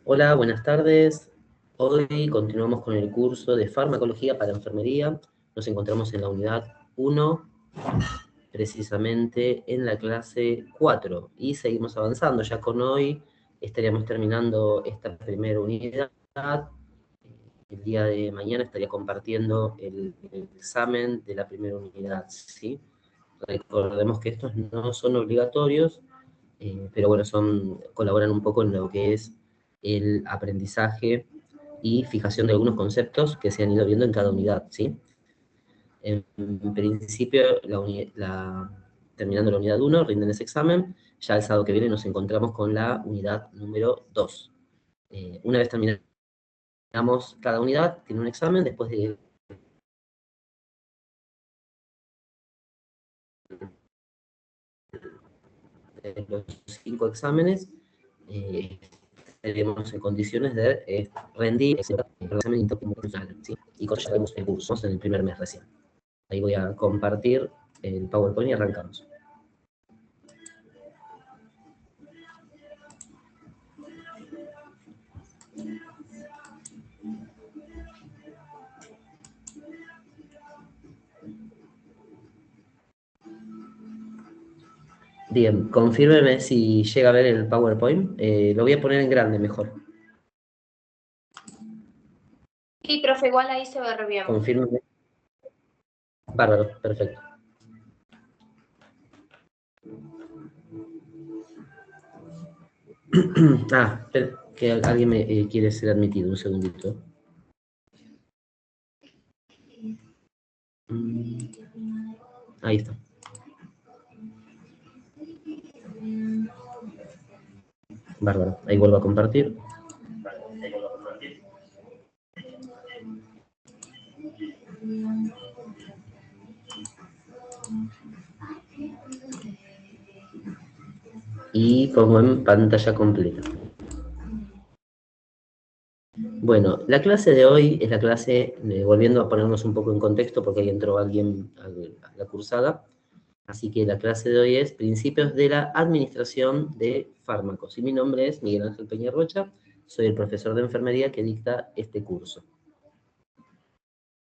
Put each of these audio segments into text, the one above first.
Hola, buenas tardes. Hoy continuamos con el curso de farmacología para enfermería. Nos encontramos en la unidad 1, precisamente en la clase 4, y seguimos avanzando. Ya con hoy estaríamos terminando esta primera unidad. El día de mañana estaría compartiendo el examen de la primera unidad, ¿sí? Recordemos que estos no son obligatorios, pero bueno, colaboran un poco en lo que es el aprendizaje y fijación de algunos conceptos que se han ido viendo en cada unidad, ¿sí? En principio, terminando la unidad 1, rinden ese examen. Ya el sábado que viene nos encontramos con la unidad número 2. Una vez terminamos cada unidad, tiene un examen. Después de los 5 exámenes, estaremos en condiciones de rendir el examen interprofesional, ¿sí? Y con eso ya tenemos el curso en el primer mes recién. Ahí voy a compartir el PowerPoint y arrancamos. Bien, confírmeme si llega a ver el PowerPoint. Lo voy a poner en grande mejor. Sí, profe, igual ahí se ve re bien. Confírmeme. Bárbaro, perfecto. Espera, que alguien me quiere ser admitido, un segundito. Ahí está. Bárbaro, ahí vuelvo a compartir. Y pongo en pantalla completa. Bueno, la clase de hoy es la clase, volviendo a ponernos un poco en contexto, porque ahí entró alguien a la cursada. Así que la clase de hoy es Principios de la Administración de Fármacos. Y mi nombre es Miguel Ángel Peñarrocha, soy el profesor de enfermería que dicta este curso.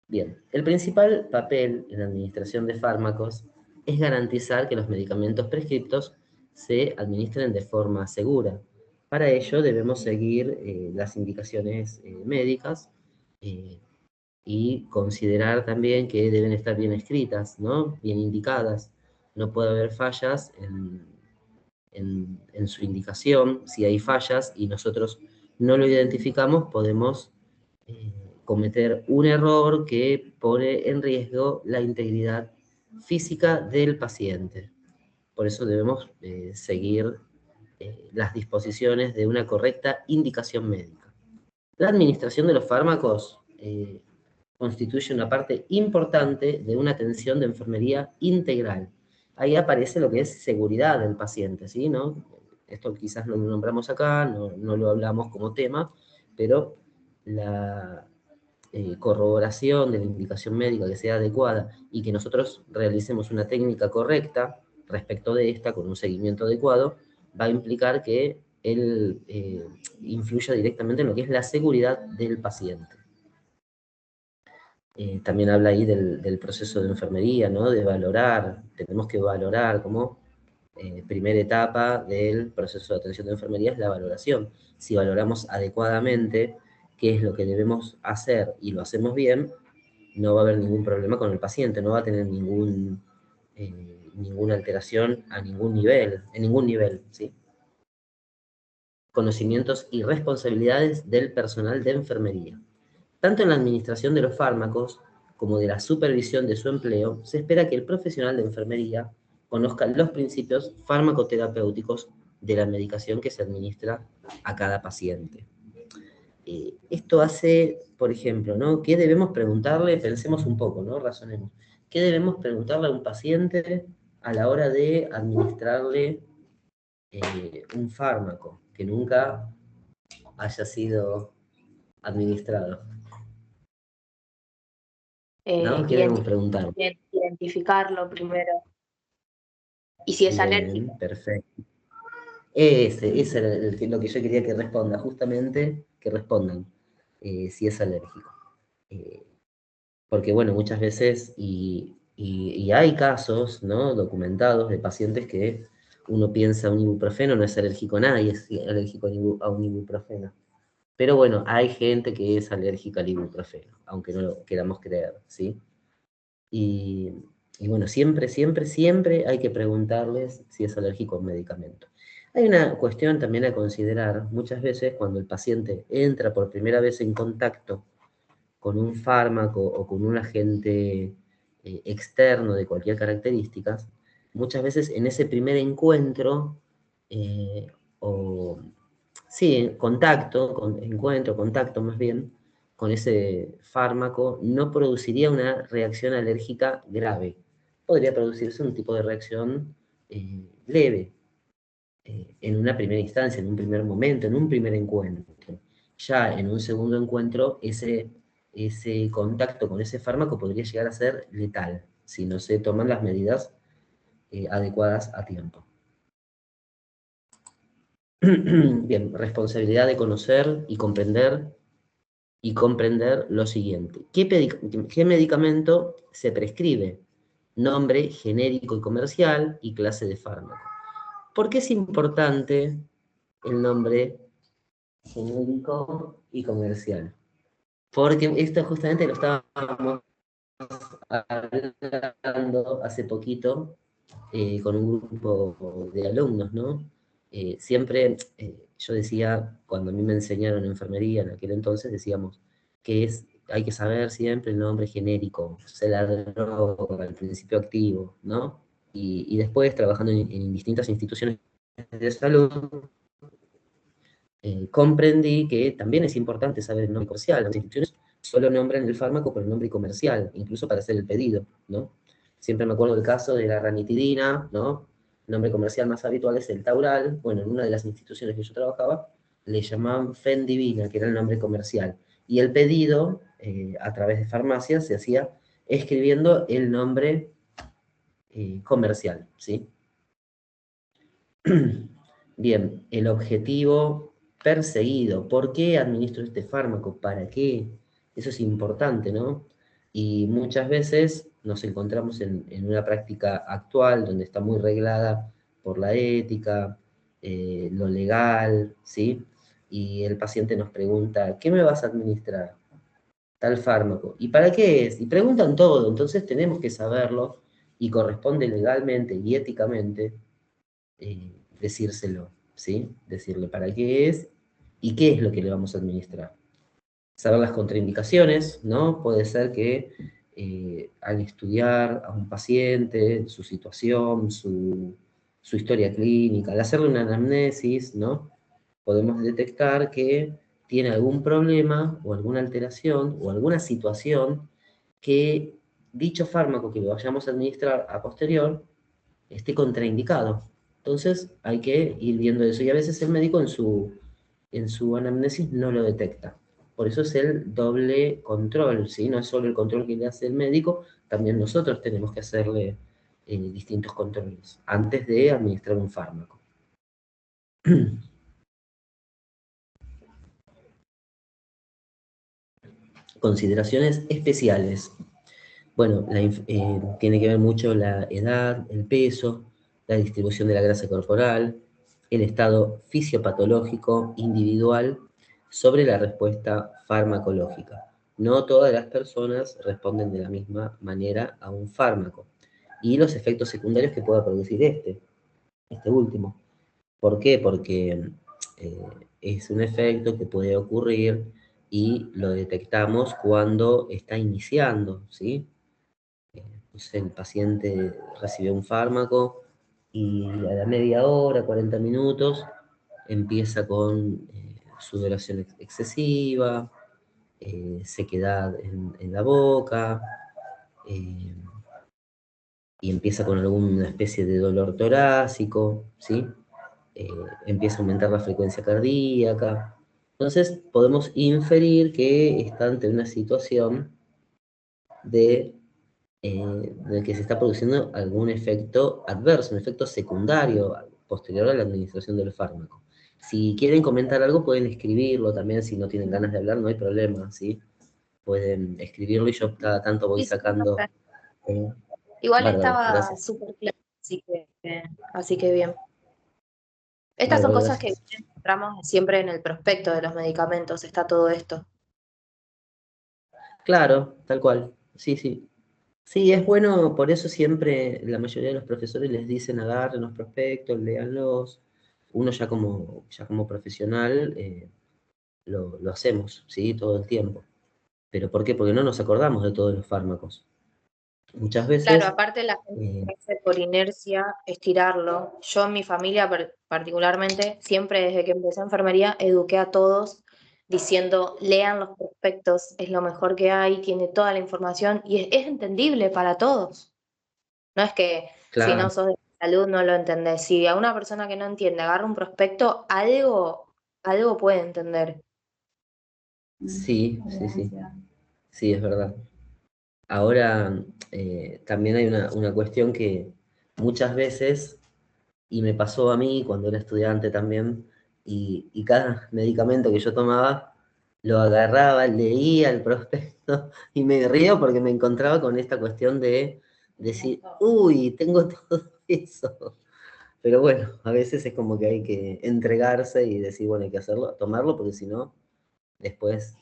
Bien, el principal papel en la administración de fármacos es garantizar que los medicamentos prescriptos se administren de forma segura. Para ello debemos seguir las indicaciones médicas eh, y considerar también que deben estar bien escritas, ¿no? Bien indicadas. No puede haber fallas en su indicación. Si hay fallas y nosotros no lo identificamos, podemos cometer un error que pone en riesgo la integridad física del paciente. Por eso debemos seguir las disposiciones de una correcta indicación médica. La administración de los fármacos constituye una parte importante de una atención de enfermería integral. Ahí aparece lo que es seguridad del paciente, ¿sí? ¿No? Esto quizás no lo nombramos acá, no lo hablamos como tema, pero la corroboración de la indicación médica que sea adecuada y que nosotros realicemos una técnica correcta respecto de esta, con un seguimiento adecuado, va a implicar que él influya directamente en lo que es la seguridad del paciente. También habla ahí del proceso de enfermería, ¿no? De valorar, tenemos que valorar como primera etapa del proceso de atención de enfermería es la valoración. Si valoramos adecuadamente qué es lo que debemos hacer y lo hacemos bien, no va a haber ningún problema con el paciente, no va a tener ninguna alteración a ningún nivel, en ningún nivel, ¿sí? Conocimientos y responsabilidades del personal de enfermería. Tanto en la administración de los fármacos como de la supervisión de su empleo, se espera que el profesional de enfermería conozca los principios farmacoterapéuticos de la medicación que se administra a cada paciente. Esto hace, por ejemplo, ¿no? ¿Qué debemos preguntarle? Pensemos un poco, ¿no? Razonemos. ¿Qué debemos preguntarle a un paciente a la hora de administrarle un fármaco que nunca haya sido administrado? ¿No? ¿Qué debemos preguntar? Identificarlo primero. Y si es alérgico. Bien, perfecto. Ese era lo que yo quería que responda, justamente, que respondan si es alérgico. Porque, bueno, muchas veces, y hay casos, ¿no?, documentados de pacientes que uno piensa un ibuprofeno, no es alérgico a nadie, es alérgico a un ibuprofeno. Pero bueno, hay gente que es alérgica al ibuprofeno, aunque no lo queramos creer, ¿sí? Y, y bueno, siempre, siempre, siempre hay que preguntarles si es alérgico a un medicamento. Hay una cuestión también a considerar, muchas veces cuando el paciente entra por primera vez en contacto con un fármaco o con un agente externo de cualquier característica, muchas veces en ese primer encuentro, eh, o sí, contacto más bien, con ese fármaco, no produciría una reacción alérgica grave. Podría producirse un tipo de reacción leve, en una primera instancia, en un primer momento, en un primer encuentro. Ya en un segundo encuentro, ese contacto con ese fármaco podría llegar a ser letal, si no se toman las medidas adecuadas a tiempo. Bien, responsabilidad de conocer y comprender lo siguiente. ¿Qué medicamento se prescribe? Nombre genérico y comercial y clase de fármaco. ¿Por qué es importante el nombre genérico y comercial? Porque esto justamente lo estábamos hablando hace poquito con un grupo de alumnos, ¿no? Siempre yo decía, cuando a mí me enseñaron enfermería en aquel entonces, decíamos que hay que saber siempre el nombre genérico, o sea, la droga, el principio activo, ¿no? Y después, trabajando en distintas instituciones de salud, comprendí que también es importante saber el nombre comercial. Las instituciones solo nombran el fármaco por el nombre comercial, incluso para hacer el pedido, ¿no? Siempre me acuerdo del caso de la ranitidina, ¿no? El nombre comercial más habitual es el Taural. Bueno, en una de las instituciones que yo trabajaba, le llamaban Fendivina, que era el nombre comercial. Y el pedido, a través de farmacias, se hacía escribiendo el nombre comercial, ¿sí? Bien, el objetivo perseguido. ¿Por qué administro este fármaco? ¿Para qué? Eso es importante, ¿no? Y muchas veces nos encontramos en una práctica actual donde está muy reglada por la ética, lo legal, ¿sí? Y el paciente nos pregunta, ¿qué me vas a administrar? Tal fármaco. ¿Y para qué es? Y preguntan todo, entonces tenemos que saberlo y corresponde legalmente y éticamente decírselo, ¿sí? Decirle para qué es y qué es lo que le vamos a administrar. Saber las contraindicaciones, ¿no? Puede ser que al estudiar a un paciente, su situación, su historia clínica, al hacerle una anamnesis, ¿no? Podemos detectar que tiene algún problema o alguna alteración o alguna situación que dicho fármaco que le vayamos a administrar a posterior esté contraindicado. Entonces hay que ir viendo eso. Y a veces el médico en su anamnesis no lo detecta. Por eso es el doble control, ¿sí? No es solo el control que le hace el médico, también nosotros tenemos que hacerle distintos controles antes de administrar un fármaco. Consideraciones especiales. Bueno, tiene que ver mucho la edad, el peso, la distribución de la grasa corporal, el estado fisiopatológico individual sobre la respuesta farmacológica. No todas las personas responden de la misma manera a un fármaco. Y los efectos secundarios que pueda producir este último. ¿Por qué? Porque eh, es un efecto que puede ocurrir y lo detectamos cuando está iniciando, ¿sí? El paciente recibe un fármaco y a la media hora, 40 minutos, empieza con sudoración excesiva, sequedad en la boca, eh, y empieza con alguna especie de dolor torácico, ¿sí? Eh, Empieza a aumentar la frecuencia cardíaca. Entonces podemos inferir que está ante una situación de que se está produciendo algún efecto adverso, un efecto secundario, posterior a la administración del fármaco. Si quieren comentar algo, pueden escribirlo también, si no tienen ganas de hablar, no hay problema, ¿sí? Pueden escribirlo y yo cada tanto voy Sí, sí, no sacando. sé. Igual Bárbaro, estaba gracias. súper claro, así que bien. Estas son Bárbaro, cosas que gracias. encontramos siempre en el prospecto de los medicamentos, está todo esto. Claro, tal cual. Sí, sí. Sí, es bueno, por eso siempre la mayoría de los profesores les dicen agarren los prospectos, léanlos. Uno ya como profesional lo hacemos, ¿sí? Todo el tiempo. ¿Pero por qué? Porque no nos acordamos de todos los fármacos. Muchas Claro, veces, aparte la gente eh, hace por inercia estirarlo. Yo en mi familia particularmente, siempre desde que empecé enfermería, eduqué a todos diciendo, lean los prospectos, es lo mejor que hay, tiene toda la información y es entendible para todos. No es que si no claro, sos de salud no lo entendés. Si a una persona que no entiende agarra un prospecto, algo puede entender. sí, sí, sí, sí, es verdad. Ahora, también hay una cuestión que muchas veces, y me pasó a mí cuando era estudiante también, y cada medicamento que yo tomaba, lo agarraba, leía el prospecto, y me río porque me encontraba con esta cuestión de decir, uy, tengo todo eso. Pero bueno, a veces es como que hay que entregarse y decir, bueno, hay que hacerlo, tomarlo, porque si no, después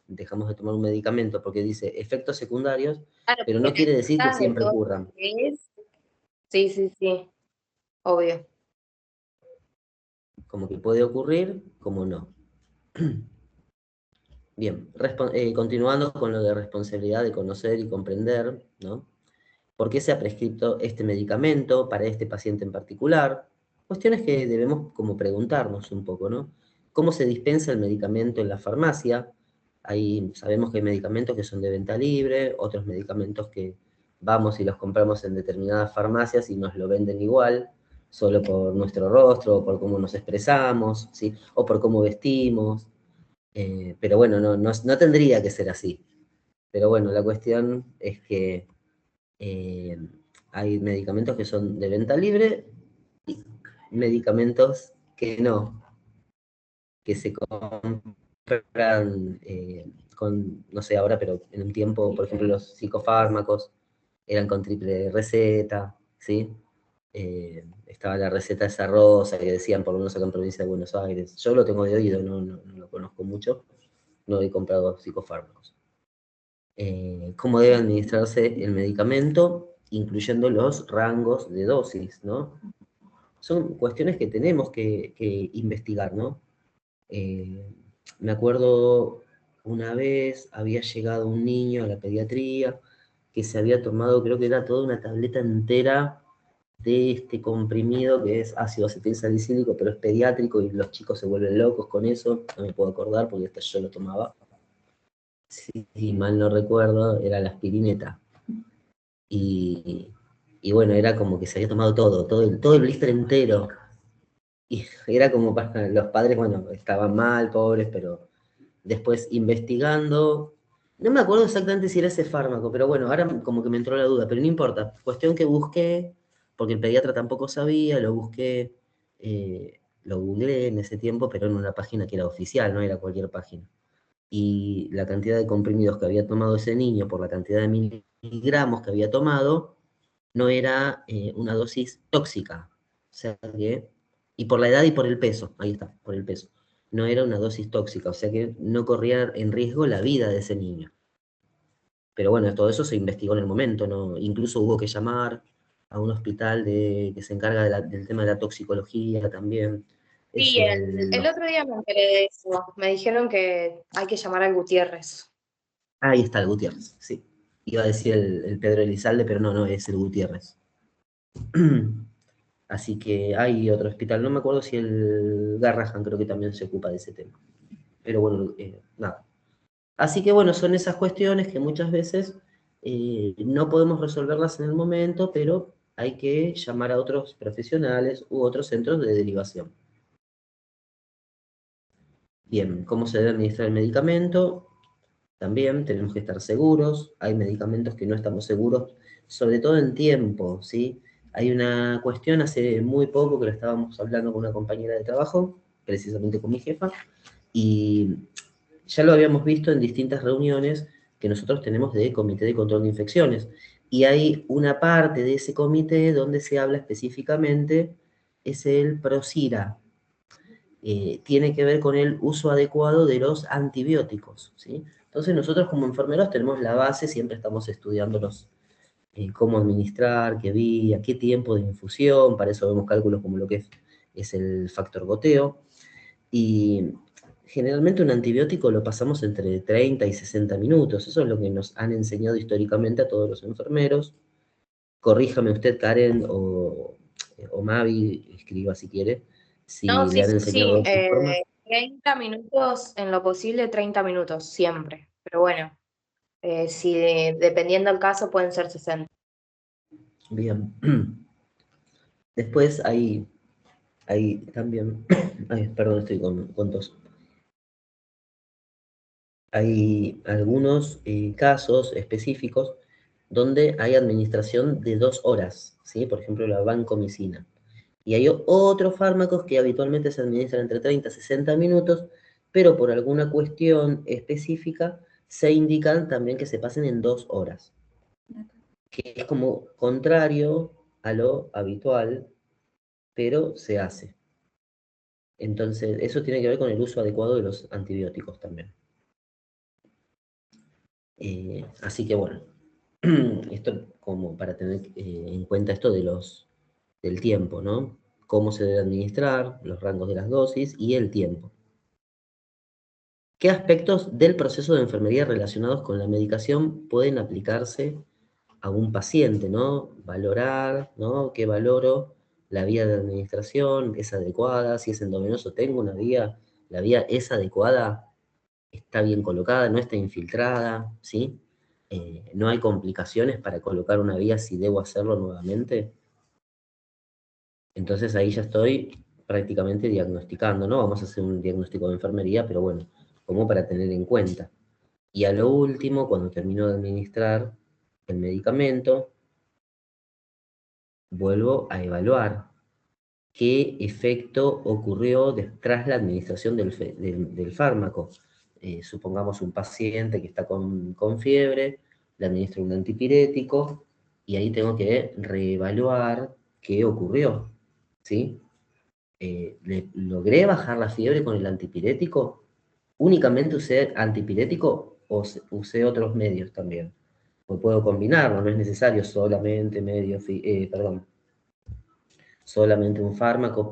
dejamos de tomar un medicamento, porque dice efectos secundarios, Claro, pero no porque quiere decir que necesitas de siempre todo ocurran. lo que es. Sí, sí, sí, obvio. Como que puede ocurrir, como no. Bien, continuando con lo de responsabilidad de conocer y comprender, ¿no? ¿Por qué se ha prescrito este medicamento para este paciente en particular? Cuestiones que debemos como preguntarnos un poco, ¿no? ¿Cómo se dispensa el medicamento en la farmacia? Ahí sabemos que hay medicamentos que son de venta libre, otros medicamentos que vamos y los compramos en determinadas farmacias y nos lo venden igual, solo por nuestro rostro, o por cómo nos expresamos, ¿sí? O por cómo vestimos. Pero bueno, no tendría que ser así. Pero bueno, la cuestión es que eh, hay medicamentos que son de venta libre y medicamentos que no, que se compran no sé ahora, pero en un tiempo, por ejemplo, los psicofármacos eran con triple receta, ¿sí? Estaba la receta esa rosa que decían, por lo menos acá en provincia de Buenos Aires. Yo lo tengo de oído, no lo conozco mucho, no he comprado psicofármacos. Cómo debe administrarse el medicamento, incluyendo los rangos de dosis, ¿no? Son cuestiones que tenemos que investigar, ¿no? Eh, Me acuerdo una vez había llegado un niño a la pediatría que se había tomado, creo que era toda una tableta entera de este comprimido que es ácido acetilsalicílico, pero es pediátrico y los chicos se vuelven locos con eso, no me puedo acordar porque hasta yo lo tomaba. Si mal no recuerdo, era la aspirineta. Y, y bueno, era como que se había tomado todo el blister entero. Y era como para los padres, bueno, estaban mal, pobres, pero después investigando, no me acuerdo exactamente si era ese fármaco, pero bueno, ahora como que me entró la duda, pero no importa. Cuestión que busqué, porque el pediatra tampoco sabía, lo busqué, lo googleé en ese tiempo, pero en una página que era oficial, no era cualquier página. Y la cantidad de comprimidos que había tomado ese niño por la cantidad de miligramos que había tomado, no era una dosis tóxica. O sea que, y por la edad y por el peso, ahí está, por el peso. No era una dosis tóxica, o sea que no corría en riesgo la vida de ese niño. Pero bueno, todo eso se investigó en el momento, ¿no? Incluso hubo que llamar a un hospital que se encarga del tema de la toxicología también. Es Sí, el otro día me enteré de eso. Me dijeron que hay que llamar al Gutiérrez. ahí está el Gutiérrez, sí. Iba a decir el Pedro Elizalde, pero no, es el Gutiérrez. Así que hay otro hospital, no me acuerdo si el Garrahan creo que también se ocupa de ese tema. Pero bueno, nada. Así que bueno, son esas cuestiones que muchas veces no podemos resolverlas en el momento, pero hay que llamar a otros profesionales u otros centros de derivación. Bien, ¿cómo se debe administrar el medicamento? También tenemos que estar seguros. Hay medicamentos que no estamos seguros, sobre todo en tiempo, ¿sí? Hay una cuestión hace muy poco que lo estábamos hablando con una compañera de trabajo, precisamente con mi jefa, y ya lo habíamos visto en distintas reuniones que nosotros tenemos de Comité de Control de Infecciones. Y hay una parte de ese comité donde se habla específicamente, es el PROCIRA. Tiene que ver con el uso adecuado de los antibióticos, ¿sí? Entonces nosotros como enfermeros tenemos la base, siempre estamos estudiando cómo administrar, qué vía, qué tiempo de infusión, para eso vemos cálculos como lo que es el factor goteo. Y generalmente un antibiótico lo pasamos entre 30 y 60 minutos. Eso es lo que nos han enseñado históricamente a todos los enfermeros. Corríjame usted, Karen, o Mavi, escriba si quiere, No, si le sí, han sí, enseñado sí. de esta forma. 30 minutos, en lo posible 30 minutos, siempre. Pero bueno, si dependiendo del caso pueden ser 60. Bien. Después hay también, ay, perdón, estoy con tos. Hay algunos casos específicos donde hay administración de 2 horas, ¿sí? Por ejemplo, la vancomicina. Y hay otros fármacos que habitualmente se administran entre 30 y 60 minutos, pero por alguna cuestión específica se indican también que se pasen en 2 horas, que es como contrario a lo habitual, pero se hace. Entonces, eso tiene que ver con el uso adecuado de los antibióticos también. Así que bueno, esto como para tener en cuenta esto del tiempo, ¿no? Cómo se debe administrar, los rangos de las dosis y el tiempo. ¿Qué aspectos del proceso de enfermería relacionados con la medicación pueden aplicarse a un paciente, ¿no? Valorar, ¿no? ¿Qué valoro? La vía de administración es adecuada, si es endovenoso tengo una vía, la vía es adecuada, está bien colocada, no está infiltrada, ¿sí? No hay complicaciones para colocar una vía si debo hacerlo nuevamente. Entonces ahí ya estoy prácticamente diagnosticando, ¿no? Vamos a hacer un diagnóstico de enfermería, pero bueno, como para tener en cuenta. Y a lo último, cuando termino de administrar el medicamento, vuelvo a evaluar qué efecto ocurrió tras la administración del fármaco. Supongamos un paciente que está con fiebre, le administro un antipirético y ahí tengo que reevaluar qué ocurrió, ¿sí? ¿Logré bajar la fiebre con el antipirético? ¿Únicamente usé antipirético o usé otros medios también? Pues puedo combinarlo, no es necesario solamente solamente un fármaco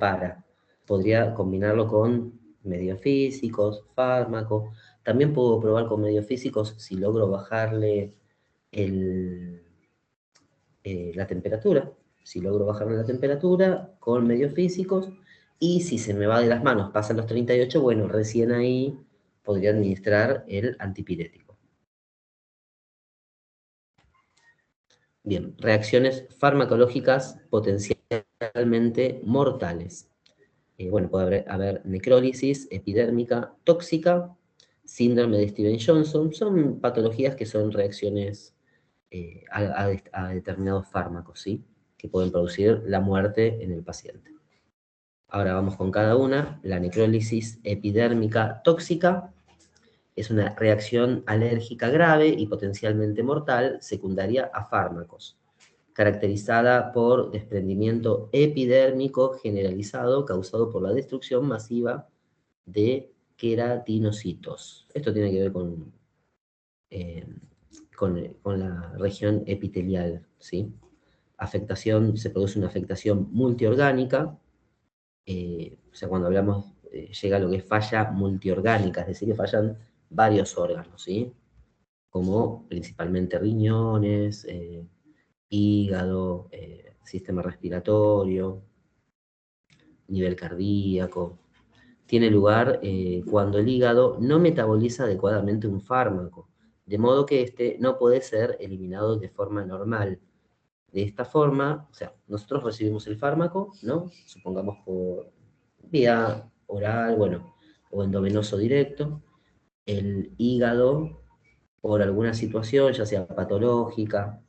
podría combinarlo con medios físicos, fármacos. También puedo probar con medios físicos si logro bajarle el, la temperatura. Si logro bajarle la temperatura con medios físicos y si se me va de las manos, pasan los 38, bueno, recién ahí podría administrar el antipirético. Bien, reacciones farmacológicas potencialmente mortales. Bueno, puede haber necrólisis epidérmica tóxica, síndrome de Steven-Johnson, son patologías que son reacciones a determinados fármacos, ¿sí? Que pueden producir la muerte en el paciente. Ahora vamos con cada una. La necrólisis epidérmica tóxica es una reacción alérgica grave y potencialmente mortal secundaria a fármacos, caracterizada por desprendimiento epidérmico generalizado causado por la destrucción masiva de queratinocitos. Esto tiene que ver eh, con la región epitelial, ¿sí? Se produce una afectación multiorgánica, o sea, cuando hablamos, llega a lo que es falla multiorgánica, es decir, que fallan varios órganos, ¿sí? Como principalmente riñones, hígado, sistema respiratorio, nivel cardíaco. Tiene lugar cuando el hígado no metaboliza adecuadamente un fármaco, de modo que éste no puede ser eliminado de forma normal. De esta forma, o sea, nosotros recibimos el fármaco, ¿no? Supongamos por vía oral, bueno, o endovenoso directo. El hígado, por alguna situación, ya sea patológica,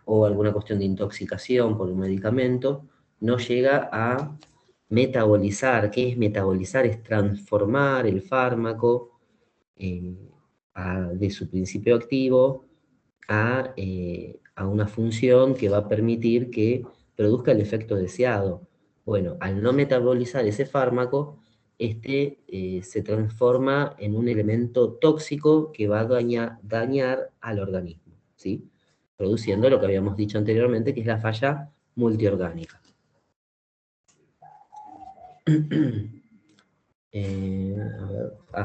o alguna cuestión de intoxicación por un medicamento, no llega a metabolizar. ¿Qué es metabolizar? Es transformar el fármaco de su principio activo a una función que va a permitir que produzca el efecto deseado. Bueno, al no metabolizar ese fármaco, se transforma en un elemento tóxico que va a dañar al organismo, ¿sí? Produciendo lo que habíamos dicho anteriormente, que es la falla multiorgánica.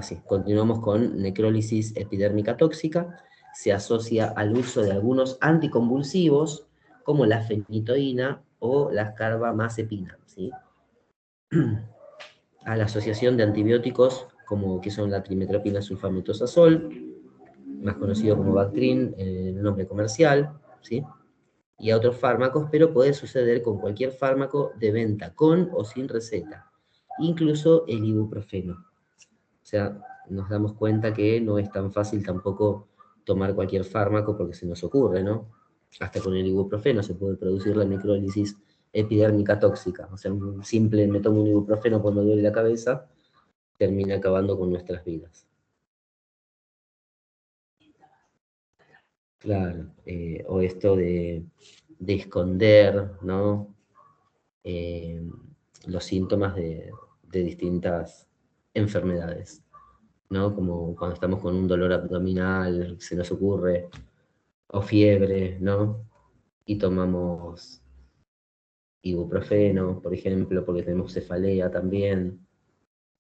Sí, continuamos con necrólisis epidérmica tóxica. Se asocia al uso de algunos anticonvulsivos, como la fenitoína o la carbamazepina, ¿sí? A la asociación de antibióticos, como que son la trimetopina sulfametosazol, más conocido como Bactrim, el nombre comercial, ¿sí? Y a otros fármacos, pero puede suceder con cualquier fármaco de venta con o sin receta, incluso el ibuprofeno. O sea, nos damos cuenta que no es tan fácil tampoco tomar cualquier fármaco porque se nos ocurre, ¿no? Hasta con el ibuprofeno se puede producir la necrólisis epidérmica tóxica. O sea, un simple me tomo un ibuprofeno cuando duele la cabeza, termina acabando con nuestras vidas. Claro, o esto de esconder, ¿no? Los síntomas de distintas enfermedades, ¿no? Como cuando estamos con un dolor abdominal, se nos ocurre, o fiebre, ¿no? Y tomamos ibuprofeno, por ejemplo, porque tenemos cefalea también,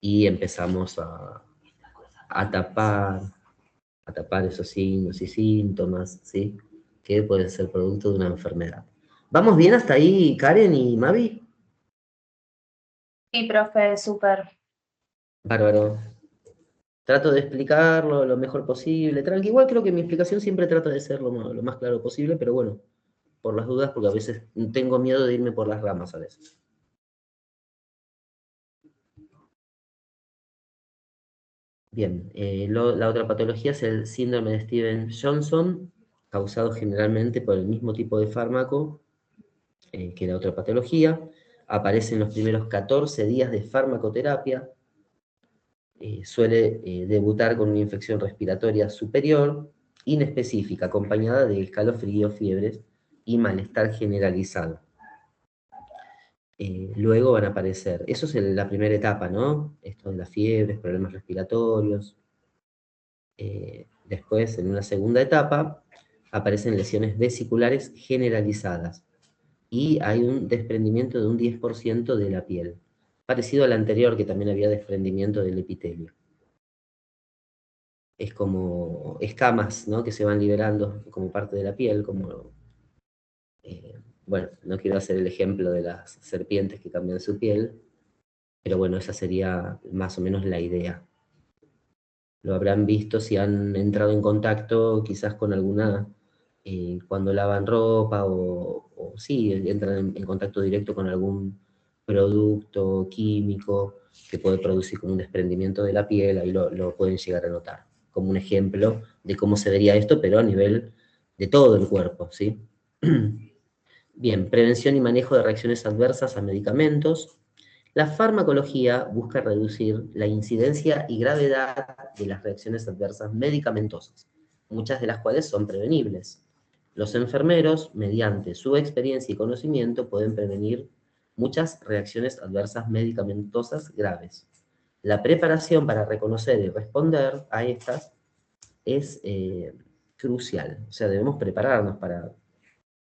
y empezamos a tapar, a tapar esos signos y síntomas, ¿sí? Que pueden ser producto de una enfermedad. ¿Vamos bien hasta ahí, Karen y Mavi? Sí, profe, súper. Bárbaro. Trato de explicarlo lo mejor posible, tranqui. Igual creo que mi explicación siempre trata de ser lo más claro posible, pero bueno, por las dudas, porque a veces tengo miedo de irme por las ramas a veces. Bien, la otra patología es el síndrome de Stevens-Johnson, causado generalmente por el mismo tipo de fármaco que la otra patología. Aparece en los primeros 14 días de farmacoterapia. Suele debutar con una infección respiratoria superior, inespecífica, acompañada de escalofríos, fiebres y malestar generalizado. Luego van a aparecer, eso es la primera etapa, ¿no? Esto de las fiebres, problemas respiratorios. Después, en una segunda etapa, aparecen lesiones vesiculares generalizadas y hay un desprendimiento de un 10% de la piel, parecido al anterior, que también había desprendimiento del epitelio. Es como escamas, ¿no? Que se van liberando como parte de la piel, como, bueno, no quiero hacer el ejemplo de las serpientes que cambian su piel, pero bueno, esa sería más o menos la idea. Lo habrán visto si han entrado en contacto quizás con alguna, cuando lavan ropa o sí, entran en contacto directo con algún producto químico que puede producir como un desprendimiento de la piel, ahí lo pueden llegar a notar, como un ejemplo de cómo se vería esto, pero a nivel de todo el cuerpo, ¿sí? Bien, prevención y manejo de reacciones adversas a medicamentos. La farmacología busca reducir la incidencia y gravedad de las reacciones adversas medicamentosas, muchas de las cuales son prevenibles. Los enfermeros, mediante su experiencia y conocimiento, pueden prevenir muchas reacciones adversas medicamentosas graves. La preparación para reconocer y responder a estas es crucial. O sea, debemos prepararnos para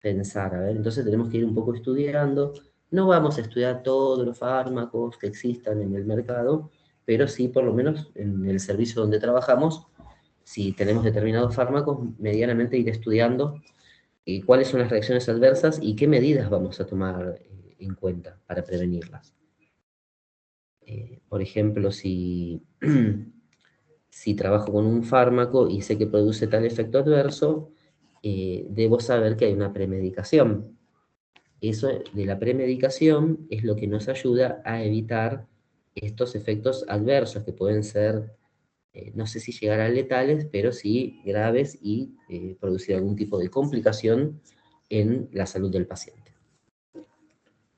pensar, a ver, entonces tenemos que ir un poco estudiando. No vamos a estudiar todos los fármacos que existan en el mercado, pero sí, por lo menos en el servicio donde trabajamos, si tenemos determinados fármacos, medianamente ir estudiando cuáles son las reacciones adversas y qué medidas vamos a tomar en cuenta para prevenirlas. Por ejemplo, si, si trabajo con un fármaco y sé que produce tal efecto adverso, debo saber que hay una premedicación. Eso de la premedicación es lo que nos ayuda a evitar estos efectos adversos que pueden ser No sé si llegarán letales, pero sí graves y producir algún tipo de complicación en la salud del paciente.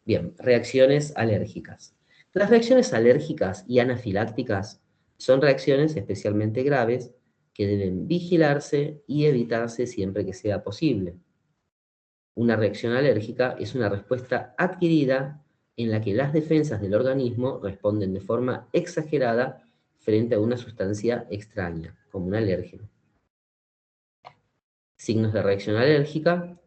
Bien, reacciones alérgicas. Las reacciones alérgicas y anafilácticas son reacciones especialmente graves que deben vigilarse y evitarse siempre que sea posible. Una reacción alérgica es una respuesta adquirida en la que las defensas del organismo responden de forma exagerada frente a una sustancia extraña, como un alérgeno. Signos de reacción alérgica,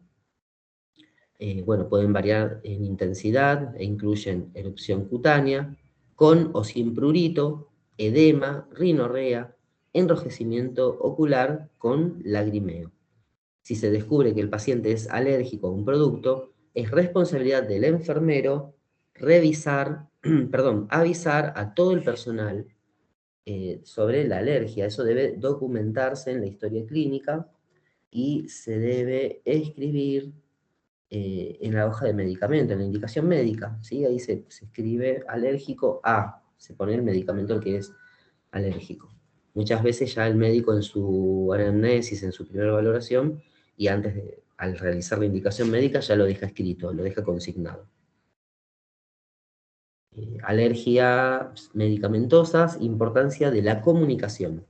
bueno, pueden variar en intensidad e incluyen erupción cutánea, con o sin prurito, edema, rinorrea, enrojecimiento ocular con lagrimeo. Si se descubre que el paciente es alérgico a un producto, es responsabilidad del enfermero revisar, avisar a todo el personal sobre la alergia. Eso debe documentarse en la historia clínica y se debe escribir en la hoja de medicamento, en la indicación médica, ¿sí? Ahí se escribe alérgico a, se pone el medicamento al que es alérgico. Muchas veces ya el médico en su anamnesis, en su primera valoración, y al realizar la indicación médica ya lo deja escrito, lo deja consignado. Alergias medicamentosas, importancia de la comunicación.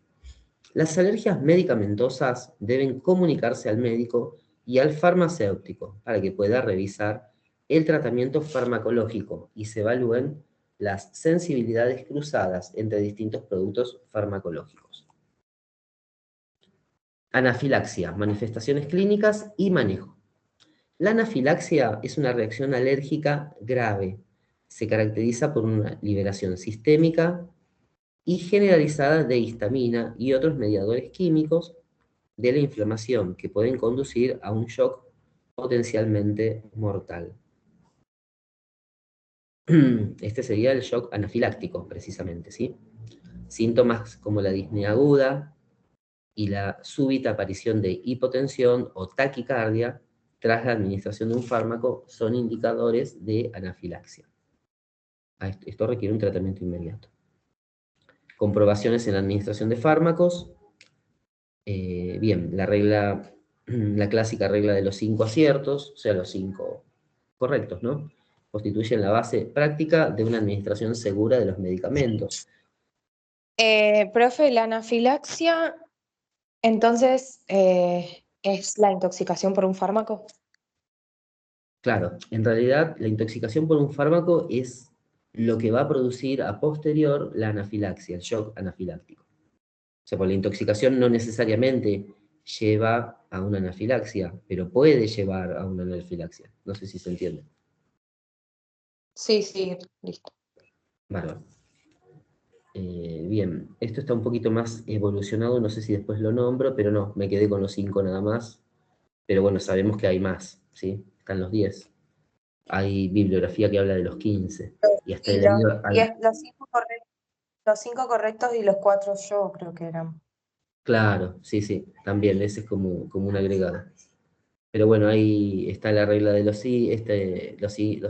Las alergias medicamentosas deben comunicarse al médico y al farmacéutico para que pueda revisar el tratamiento farmacológico y se evalúen las sensibilidades cruzadas entre distintos productos farmacológicos. Anafilaxia, manifestaciones clínicas y manejo. La anafilaxia es una reacción alérgica grave. Se caracteriza por una liberación sistémica y generalizada de histamina y otros mediadores químicos de la inflamación que pueden conducir a un shock potencialmente mortal. Este sería el shock anafiláctico, precisamente, ¿sí? Síntomas como la disnea aguda y la súbita aparición de hipotensión o taquicardia tras la administración de un fármaco son indicadores de anafilaxia. Esto requiere un tratamiento inmediato. Comprobaciones en la administración de fármacos. Bien, la clásica regla de los 5 aciertos, o sea, los 5 correctos, ¿no? Constituyen la base práctica de una administración segura de los medicamentos. Profe, la anafilaxia, entonces, ¿es la intoxicación por un fármaco? Claro, en realidad la intoxicación por un fármaco es lo que va a producir a posterior la anafilaxia, el shock anafiláctico. O sea, pues la intoxicación no necesariamente lleva a una anafilaxia, pero puede llevar a una anafilaxia. No sé si se entiende. Sí, sí, listo. Bárbaro. Bien, esto está un poquito más evolucionado, no sé si después lo nombro, pero no, me quedé con los 5 nada más. Pero bueno, sabemos que hay más, ¿sí? Están los 10. Hay bibliografía que habla de los 15. Y hasta he leído... Los cinco correctos y los 4 yo creo que eran. Claro, sí, sí, también, ese es como un agregado. Pero bueno, ahí está la regla de los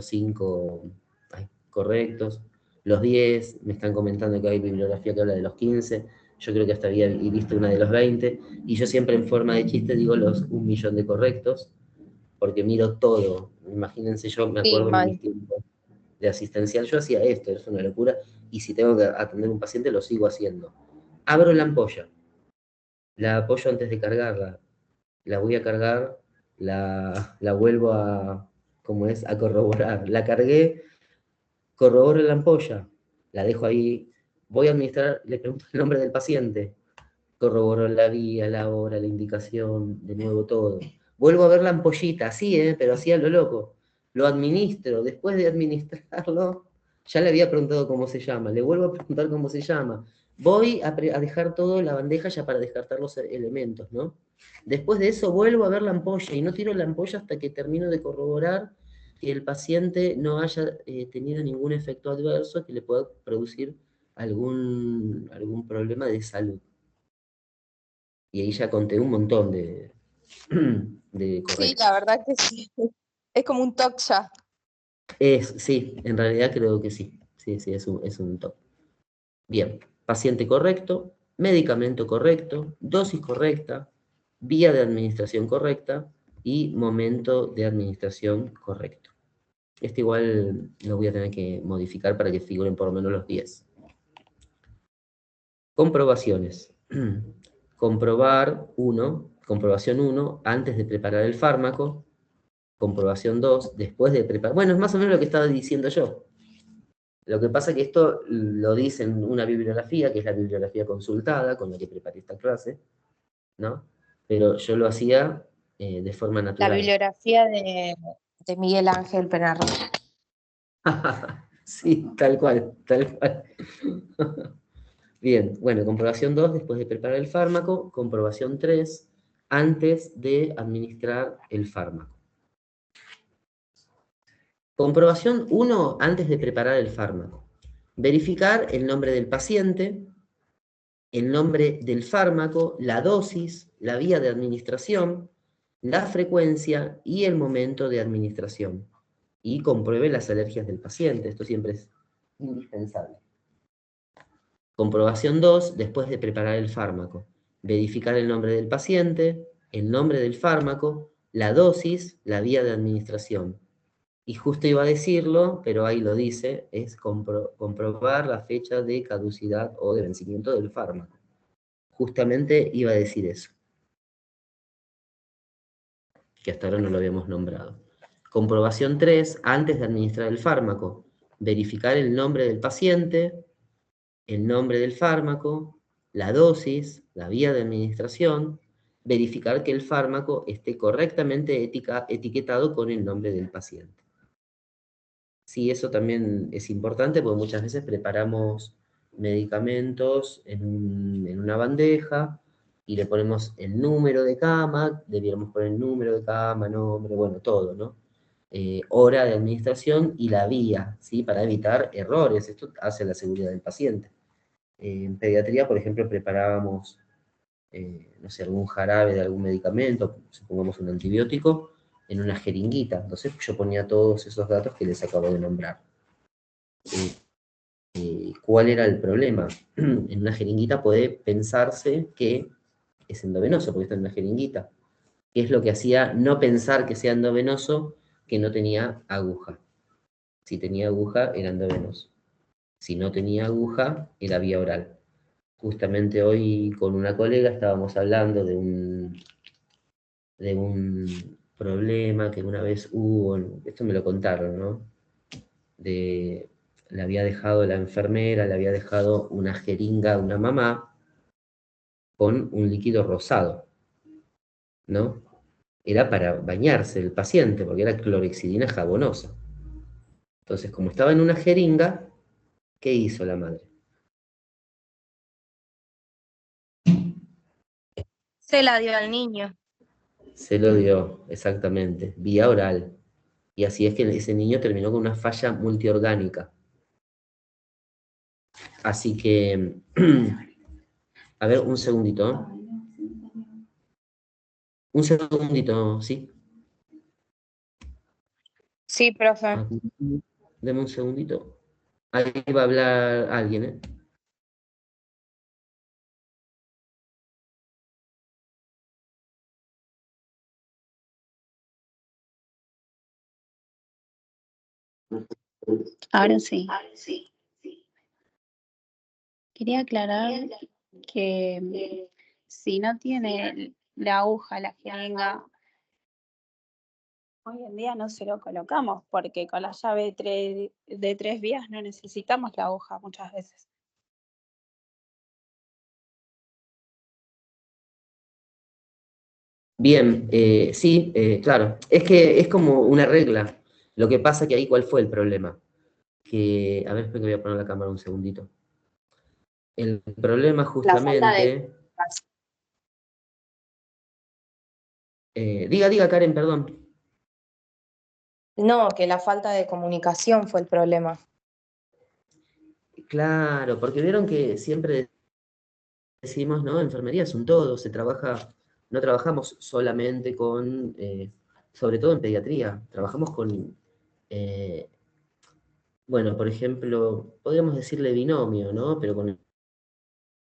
5 correctos. Los 10, me están comentando que hay bibliografía que habla de los 15. Yo creo que hasta había visto una de los 20. Y yo siempre en forma de chiste digo los 1.000.000 de correctos, porque miro todo. Imagínense, yo me Sí, acuerdo en mis mal. tiempos de asistencial, yo hacía esto, es una locura. Y si tengo que atender a un paciente, lo sigo haciendo. Abro la ampolla, la apoyo antes de cargarla, la voy a cargar, la vuelvo como es, a corroborar. La cargué, corroboro la ampolla, la dejo ahí, voy a administrar, le pregunto el nombre del paciente, corroboro la vía, la hora, la indicación, de nuevo todo. Vuelvo a ver la ampollita, sí, pero así a lo loco. Lo administro, después de administrarlo, ya le había preguntado cómo se llama, le vuelvo a preguntar cómo se llama. Voy a dejar todo en la bandeja ya para descartar los elementos, ¿no? Después de eso vuelvo a ver la ampolla y no tiro la ampolla hasta que termino de corroborar que el paciente no haya tenido ningún efecto adverso que le pueda producir algún problema de salud. Y ahí ya conté un montón de Sí, correctos. la verdad que sí. Es como un talk ya. Sí, en realidad creo que sí. Sí, sí, es un top. Bien, paciente correcto. medicamento correcto, dosis correcta, vía de administración correcta y momento de administración correcto. Este igual lo voy a tener que modificar para que figuren por lo menos los 10. Comprobaciones. Comprobación 1, antes de preparar el fármaco. Comprobación 2, después de preparar. Bueno, es más o menos lo que estaba diciendo yo. Lo que pasa es que esto lo dice en una bibliografía, que es la bibliografía consultada, con la que preparé esta clase, ¿no? Pero yo lo hacía de forma La natural. bibliografía de Miguel Ángel Penarro. Sí, tal cual, tal cual. Bien, bueno, comprobación 2, después de preparar el fármaco. Comprobación 3, antes de administrar el fármaco. Comprobación 1, antes de preparar el fármaco. Verificar el nombre del paciente, el nombre del fármaco, la dosis, la vía de administración, la frecuencia y el momento de administración. Y compruebe las alergias del paciente. Esto siempre es indispensable. Comprobación 2, después de preparar el fármaco. Verificar el nombre del paciente, el nombre del fármaco, la dosis, la vía de administración. Y justo iba a decirlo, pero ahí lo dice, es comprobar la fecha de caducidad o de vencimiento del fármaco. Justamente iba a decir eso, que hasta ahora no lo habíamos nombrado. Comprobación 3, antes de administrar el fármaco. Verificar el nombre del paciente, el nombre del fármaco, la dosis, la vía de administración, verificar que el fármaco esté correctamente etiquetado con el nombre del paciente. Sí, eso también es importante porque muchas veces preparamos medicamentos en una bandeja y le ponemos el número de cama, debiéramos poner el número de cama, nombre, bueno, todo, ¿no? Hora de administración y la vía, ¿sí? Para evitar errores. Esto hace la seguridad del paciente. En pediatría, por ejemplo, preparábamos, no sé, algún jarabe de algún medicamento, supongamos un antibiótico, en una jeringuita. Entonces yo ponía todos esos datos que les acabo de nombrar. ¿Cuál era el problema? En una jeringuita puede pensarse que es endovenoso, porque está en una jeringuita. ¿Qué es lo que hacía no pensar que sea endovenoso? Que no tenía aguja. Si tenía aguja, era endovenoso. Si no tenía aguja, era vía oral. Justamente hoy con una colega estábamos hablando de un problema que una vez hubo, esto me lo contaron, ¿no? Le había dejado la enfermera, le había dejado una jeringa a una mamá con un líquido rosado, ¿no? Era para bañarse el paciente, porque era clorexidina jabonosa. Entonces, como estaba en una jeringa, ¿qué hizo la madre? Se la dio al niño. Se lo dio, exactamente, vía oral. Y así es que ese niño terminó con una falla multiorgánica. Así que, a ver, un segundito. Un segundito, ¿sí? Sí, profe. Deme un segundito. Ahí va a hablar alguien, ¿eh? Ahora sí. Quería aclarar que si no tiene la aguja, la jeringa, hoy en día no se lo colocamos porque con la llave de tres vías no necesitamos la aguja muchas veces. Bien, sí, claro. Es que es como una regla. Lo que pasa que ahí, ¿cuál fue el problema? Que, a ver, espera que voy a poner la cámara un segundito. El problema La falta de... justamente... diga, Karen, perdón. No, que la falta de comunicación fue el problema. Claro, porque vieron que siempre decimos, ¿no? Enfermería es un todo, se trabaja, no trabajamos solamente con, sobre todo en pediatría, trabajamos con, bueno, por ejemplo, podríamos decirle binomio, ¿no? Pero con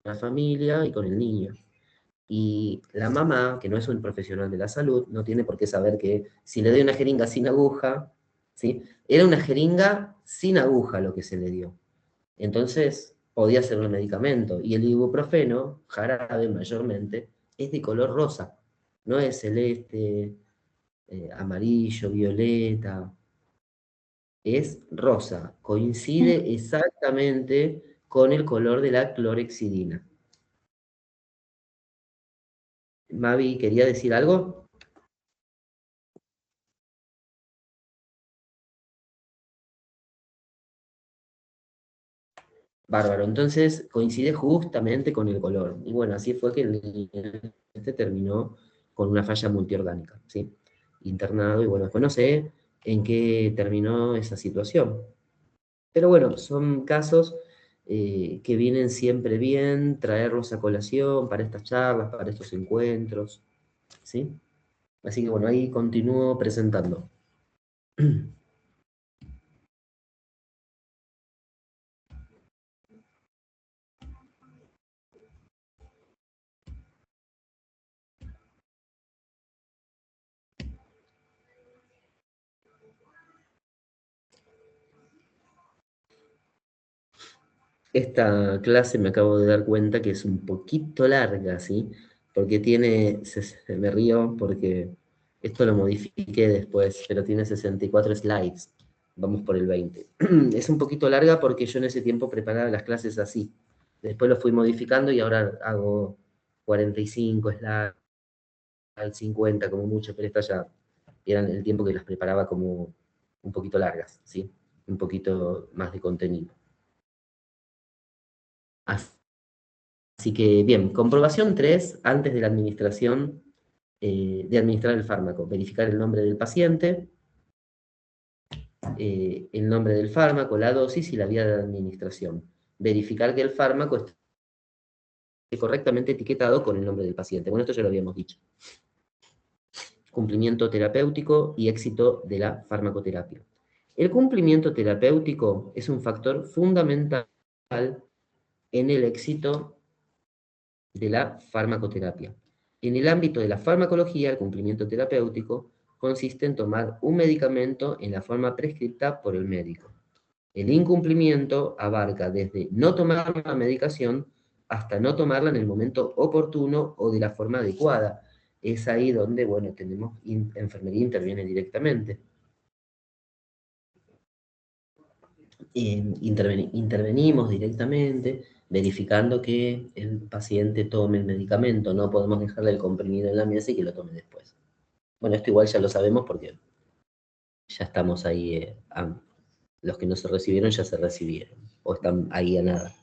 la familia y con el niño. Y la mamá, que no es un profesional de la salud, no tiene por qué saber que si le doy una jeringa sin aguja, ¿sí? Era una jeringa sin aguja lo que se le dio. Entonces, podía ser un medicamento. Y el ibuprofeno, jarabe mayormente, es de color rosa. No es celeste, amarillo, violeta. Es rosa. Coincide exactamente con el color de la clorexidina. Mavi, ¿quería decir algo? Bárbaro, entonces coincide justamente con el color. Y bueno, así fue que este terminó con una falla multiorgánica, ¿sí? Internado, y bueno, después no sé en qué terminó esa situación. Pero bueno, son casos que vienen siempre bien traerlos a colación para estas charlas, para estos encuentros, ¿sí? Así que bueno, ahí continúo presentando. Esta clase me acabo de dar cuenta que es un poquito larga, ¿sí? Porque tiene, me río porque esto lo modifiqué después, pero tiene 64 slides. Vamos por el 20. Es un poquito larga porque yo en ese tiempo preparaba las clases así. Después lo fui modificando y ahora hago 45 slides, 50 como mucho, pero estas ya eran el tiempo que las preparaba como un poquito largas, ¿sí? Un poquito más de contenido. Así que, bien, comprobación 3 antes de la administración, de administrar el fármaco. Verificar el nombre del paciente, el nombre del fármaco, la dosis y la vía de administración. Verificar que el fármaco esté correctamente etiquetado con el nombre del paciente. Bueno, esto ya lo habíamos dicho. Cumplimiento terapéutico y éxito de la farmacoterapia. El cumplimiento terapéutico es un factor fundamental en el éxito de la farmacoterapia. En el ámbito de la farmacología, el cumplimiento terapéutico consiste en tomar un medicamento en la forma prescrita por el médico. El incumplimiento abarca desde no tomar la medicación hasta no tomarla en el momento oportuno o de la forma adecuada. Es ahí donde, bueno, tenemos enfermería interviene directamente. Intervenimos directamente, verificando que el paciente tome el medicamento. No podemos dejarle el comprimido en la mesa y que lo tome después. Bueno, esto igual ya lo sabemos porque ya estamos ahí. Los que no se recibieron ya se recibieron. O están ahí a nada.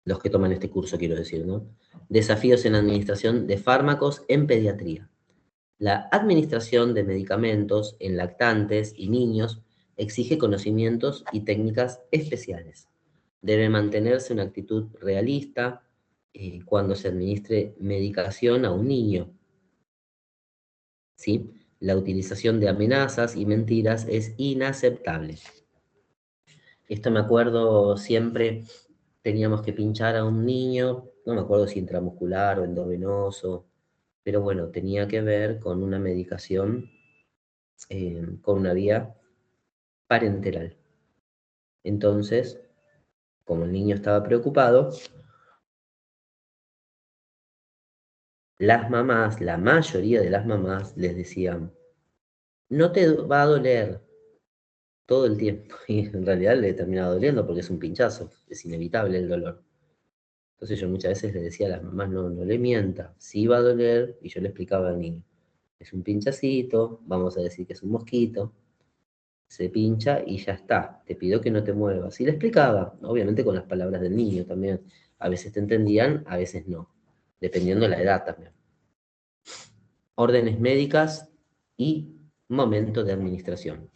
Los que toman este curso, quiero decir, ¿no? Desafíos en administración de fármacos en pediatría. La administración de medicamentos en lactantes y niños exige conocimientos y técnicas especiales. Debe mantenerse una actitud realista cuando se administre medicación a un niño. ¿Sí? La utilización de amenazas y mentiras es inaceptable. Esto me acuerdo siempre, teníamos que pinchar a un niño, no me acuerdo si intramuscular o endovenoso, pero bueno, tenía que ver con una medicación con una vía parenteral. Entonces, como el niño estaba preocupado, las mamás, la mayoría de las mamás les decían, no te va a doler todo el tiempo. Y en realidad le terminaba doliendo porque es un pinchazo, es inevitable el dolor. Entonces yo muchas veces le decía a las mamás, no, no le mienta, sí va a doler, y yo le explicaba al niño, es un pinchacito, vamos a decir que es un mosquito, se pincha y ya está, te pido que no te muevas. Y le explicaba, obviamente con las palabras del niño también. A veces te entendían, a veces no, dependiendo de la edad también. Órdenes médicas y momento de administración.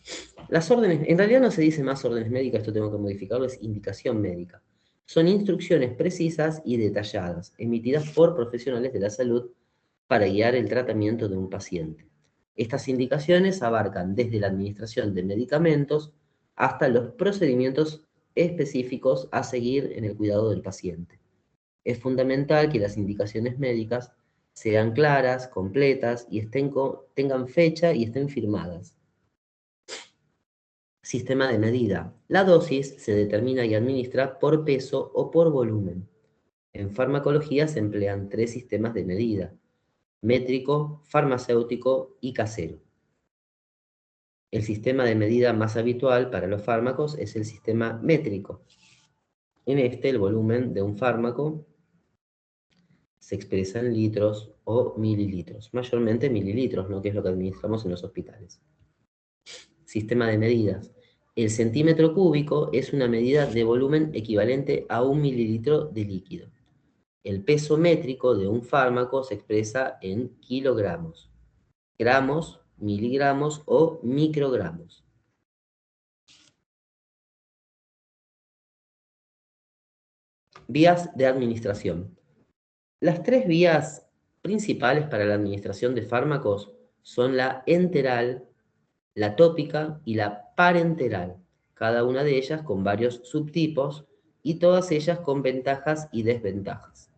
Las órdenes, en realidad no se dice más órdenes médicas, esto tengo que modificarlo, es indicación médica. Son instrucciones precisas y detalladas, emitidas por profesionales de la salud para guiar el tratamiento de un paciente. Estas indicaciones abarcan desde la administración de medicamentos hasta los procedimientos específicos a seguir en el cuidado del paciente. Es fundamental que las indicaciones médicas sean claras, completas y tengan fecha y estén firmadas. Sistema de medida. La dosis se determina y administra por peso o por volumen. En farmacología se emplean 3 sistemas de medida: métrico, farmacéutico y casero. El sistema de medida más habitual para los fármacos es el sistema métrico. En este, el volumen de un fármaco se expresa en litros o mililitros, mayormente mililitros, ¿no? Que es lo que administramos en los hospitales. Sistema de medidas. El centímetro cúbico es una medida de volumen equivalente a 1 mililitro de líquido. El peso métrico de un fármaco se expresa en kilogramos, gramos, miligramos o microgramos. Vías de administración. Las 3 vías principales para la administración de fármacos son la enteral, la tópica y la parenteral, cada una de ellas con varios subtipos y todas ellas con ventajas y desventajas.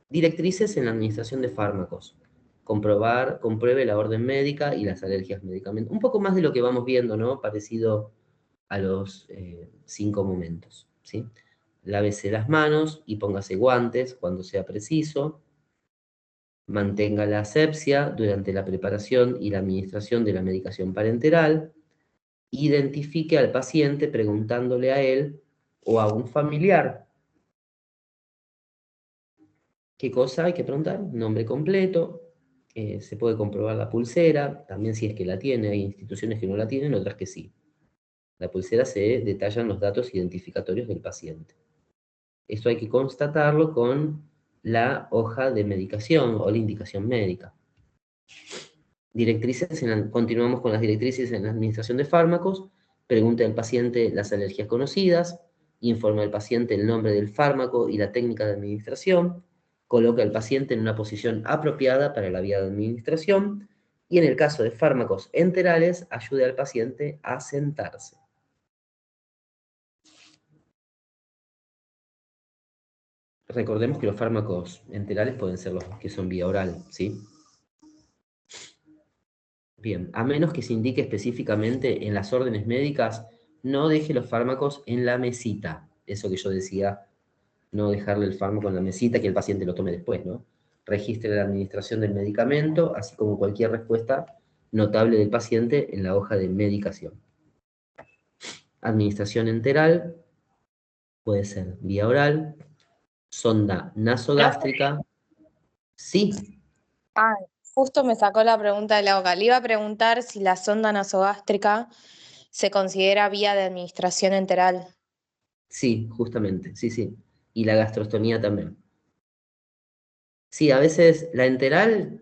Directrices en la administración de fármacos. Compruebe la orden médica y las alergias medicamentos. Un poco más de lo que vamos viendo, ¿no? Parecido a los 5 momentos, ¿sí? Lávese las manos y póngase guantes cuando sea preciso. Mantenga la asepsia durante la preparación y la administración de la medicación parenteral. Identifique al paciente preguntándole a él o a un familiar. ¿Qué cosa hay que preguntar? Nombre completo. Se puede comprobar la pulsera, también si es que la tiene. Hay instituciones que no la tienen, otras que sí. La pulsera se detallan los datos identificatorios del paciente. Esto hay que constatarlo con la hoja de medicación o la indicación médica. Continuamos con las directrices en la administración de fármacos. Pregunte al paciente las alergias conocidas. Informe al paciente el nombre del fármaco y la técnica de administración. Coloque al paciente en una posición apropiada para la vía de administración. Y en el caso de fármacos enterales, ayude al paciente a sentarse. Recordemos que los fármacos enterales pueden ser los que son vía oral, ¿sí? Bien, a menos que se indique específicamente en las órdenes médicas, no deje los fármacos en la mesita. Eso que yo decía, no dejarle el fármaco en la mesita, que el paciente lo tome después, ¿no? Registre la administración del medicamento, así como cualquier respuesta notable del paciente en la hoja de medicación. Administración enteral, puede ser vía oral, sonda nasogástrica. Sí. Ah, justo me sacó la pregunta de la boca. Le iba a preguntar si la sonda nasogástrica se considera vía de administración enteral. Sí, justamente, sí, sí. Y la gastrostomía también. Sí, a veces la enteral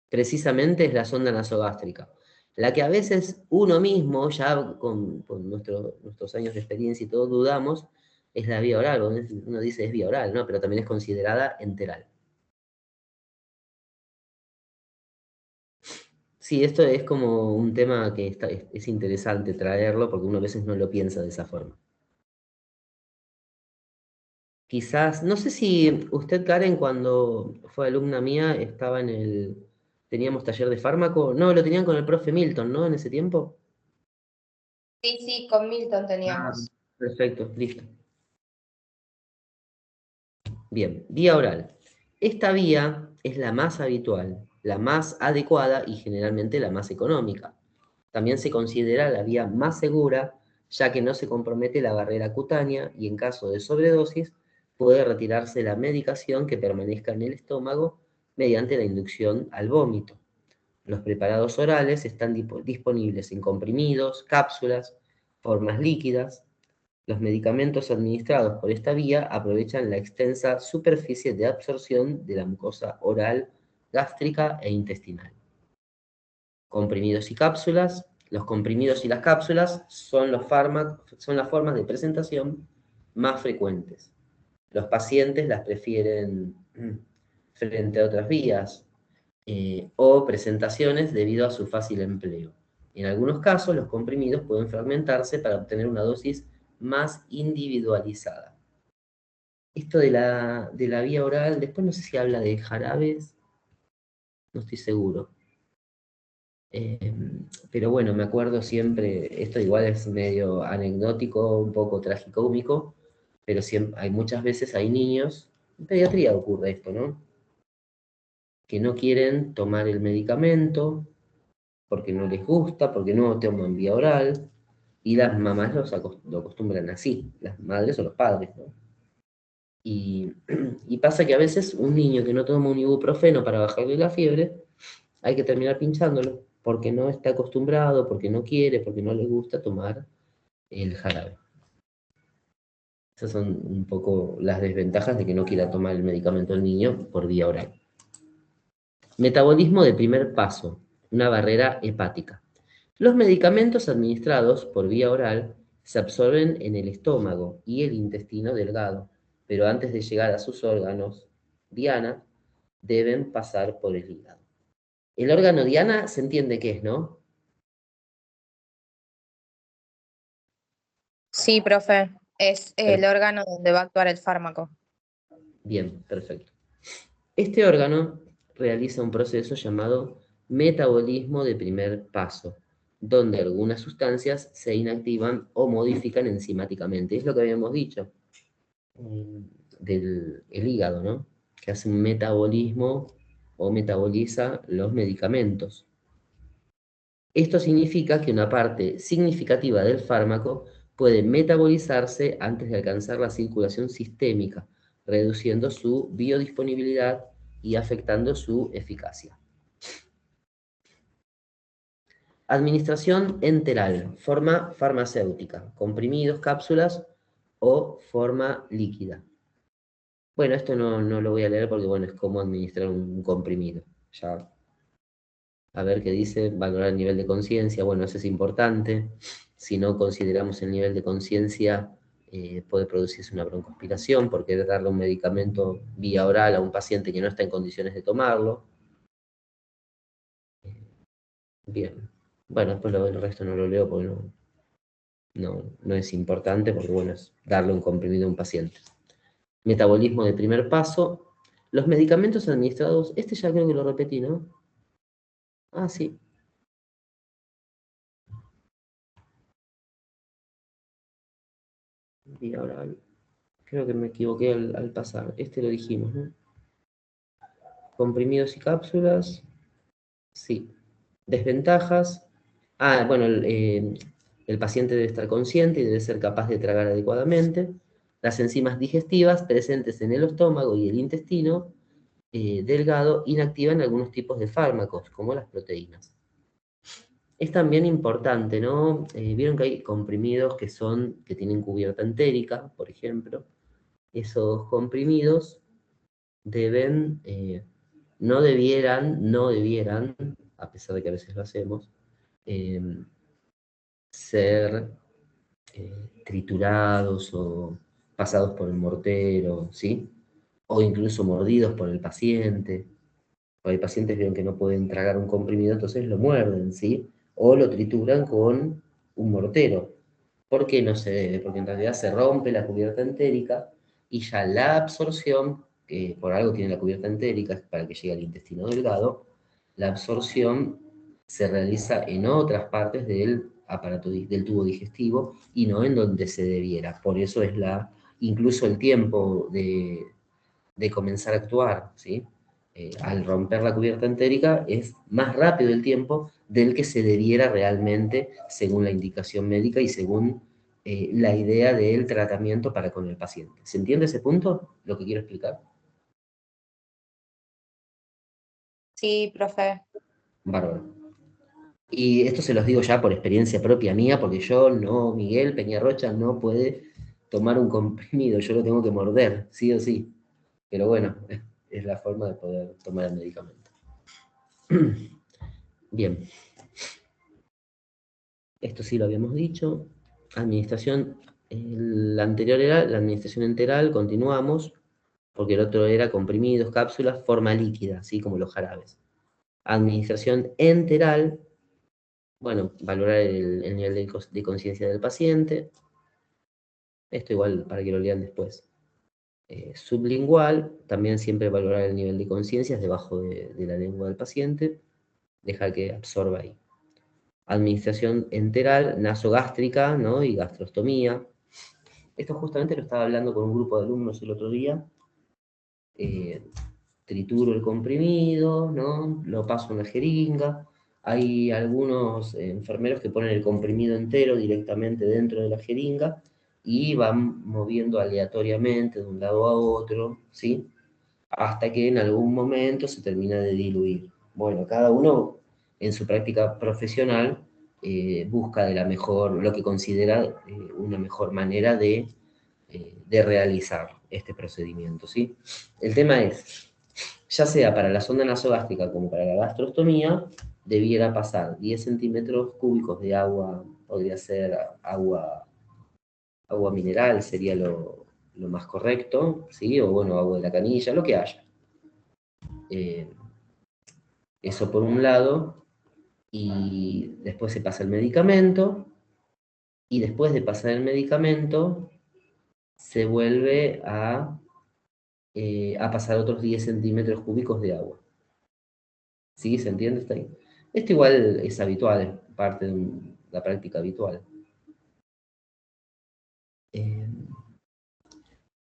precisamente es la sonda nasogástrica. La que a veces uno mismo, ya con nuestros años de experiencia y todo, dudamos, es la vía oral. Uno dice es vía oral, ¿no? Pero también es considerada enteral. Sí, esto es como un tema que es interesante traerlo porque uno a veces no lo piensa de esa forma. Quizás, no sé si usted, Karen, cuando fue alumna mía, teníamos taller de fármaco. No, lo tenían con el profe Milton, ¿no? En ese tiempo. Sí, sí, con Milton Ah, teníamos. perfecto, listo. Bien, vía oral. Esta vía es la más habitual, la más adecuada y generalmente la más económica. También se considera la vía más segura, ya que no se compromete la barrera cutánea y en caso de sobredosis puede retirarse la medicación que permanezca en el estómago mediante la inducción al vómito. Los preparados orales están disponibles en comprimidos, cápsulas, formas líquidas. Los medicamentos administrados por esta vía aprovechan la extensa superficie de absorción de la mucosa oral, gástrica e intestinal. Comprimidos y cápsulas. Los comprimidos y las cápsulas son las formas de presentación más frecuentes. Los pacientes las prefieren frente a otras vías o presentaciones debido a su fácil empleo. En algunos casos, los comprimidos pueden fragmentarse para obtener una dosis más individualizada. Esto de la vía oral, después no sé si habla de jarabes, no estoy seguro. Pero bueno, me acuerdo siempre, esto igual es medio anecdótico, un poco tragicómico, pero siempre, hay muchas veces hay niños, en pediatría ocurre esto, ¿no? Que no quieren tomar el medicamento porque no les gusta, porque no toman vía oral, y las mamás lo acostumbran así, las madres o los padres, ¿no? Y, y pasa que a veces un niño que no toma un ibuprofeno para bajarle la fiebre, hay que terminar pinchándolo, porque no está acostumbrado, porque no quiere, porque no le gusta tomar el jarabe. Esas son un poco las desventajas de que no quiera tomar el medicamento el niño por vía oral. Metabolismo de primer paso, una barrera hepática. Los medicamentos administrados por vía oral se absorben en el estómago y el intestino delgado, pero antes de llegar a sus órganos diana, deben pasar por el hígado. El órgano diana se entiende qué es, ¿no? Sí, profe, es el órgano donde va a actuar el fármaco. Bien, perfecto. Este órgano realiza un proceso llamado metabolismo de primer paso, donde algunas sustancias se inactivan o modifican enzimáticamente. Es lo que habíamos dicho del el hígado, ¿no? Que hace un metabolismo o metaboliza los medicamentos. Esto significa que una parte significativa del fármaco puede metabolizarse antes de alcanzar la circulación sistémica, reduciendo su biodisponibilidad y afectando su eficacia. Administración enteral, forma farmacéutica, comprimidos, cápsulas o forma líquida. Bueno, esto no lo voy a leer porque, bueno, es cómo administrar un comprimido. Ya, a ver qué dice, valorar el nivel de conciencia, bueno, eso es importante. Si no consideramos el nivel de conciencia, puede producirse una broncoaspiración por querer darle un medicamento vía oral a un paciente que no está en condiciones de tomarlo. Bien. Bueno, después el resto no lo leo porque no es importante, porque bueno, es darle un comprimido a un paciente. Metabolismo de primer paso. Los medicamentos administrados, este ya creo que lo repetí, ¿no? Ah, sí. Y ahora creo que me equivoqué al pasar. Este lo dijimos, ¿no? Comprimidos y cápsulas. Sí. Desventajas. Ah, bueno, el paciente debe estar consciente y debe ser capaz de tragar adecuadamente. Las enzimas digestivas presentes en el estómago y el intestino delgado inactivan algunos tipos de fármacos, como las proteínas. Es también importante, ¿no? Vieron que hay comprimidos que tienen cubierta entérica, por ejemplo. Esos comprimidos deben, no debieran, a pesar de que a veces lo hacemos, eh, ser triturados o pasados por el mortero, ¿sí? O incluso mordidos por el paciente. O hay pacientes que no pueden tragar un comprimido, entonces lo muerden, ¿sí? O lo trituran con un mortero. ¿Por qué no se debe? Porque en realidad se rompe la cubierta entérica y ya la absorción, que por algo tiene la cubierta entérica para que llegue al intestino delgado, la absorción se realiza en otras partes del aparato del tubo digestivo y no en donde se debiera. Por eso es incluso el tiempo de comenzar a actuar, ¿sí? Al romper la cubierta entérica es más rápido el tiempo del que se debiera realmente según la indicación médica y según la idea del tratamiento para con el paciente. ¿Se entiende ese punto? Lo que quiero explicar. Sí, profe. Bárbaro. Y esto se los digo ya por experiencia propia mía, porque yo no, Miguel Peñarrocha no puede tomar un comprimido, yo lo tengo que morder, sí o sí. Pero bueno, es la forma de poder tomar el medicamento. Bien. Esto sí lo habíamos dicho. Administración, el anterior era la administración enteral, continuamos, porque el otro era comprimidos, cápsulas, forma líquida, así como los jarabes. Administración enteral, bueno, valorar el nivel de conciencia del paciente. Esto igual para que lo lean después. Sublingual, también siempre valorar el nivel de conciencia debajo de la lengua del paciente, dejar que absorba ahí. Administración enteral, nasogástrica, ¿no? Y gastrostomía. Esto justamente lo estaba hablando con un grupo de alumnos el otro día. Trituro el comprimido, ¿no? Lo paso en la jeringa. Hay algunos enfermeros que ponen el comprimido entero directamente dentro de la jeringa y van moviendo aleatoriamente de un lado a otro, ¿sí? Hasta que en algún momento se termina de diluir. Bueno, cada uno en su práctica profesional busca de la mejor, lo que considera una mejor manera de realizar este procedimiento, ¿sí? El tema es, ya sea para la sonda nasogástrica como para la gastrostomía, debiera pasar 10 centímetros cúbicos de agua, podría ser agua mineral, sería lo más correcto, ¿sí? O bueno, agua de la canilla, lo que haya. Eso por un lado, y después se pasa el medicamento, y después de pasar el medicamento, se vuelve a pasar otros 10 centímetros cúbicos de agua. ¿Sí? ¿Se entiende? Está ahí. Esto igual es habitual, es parte de la práctica habitual.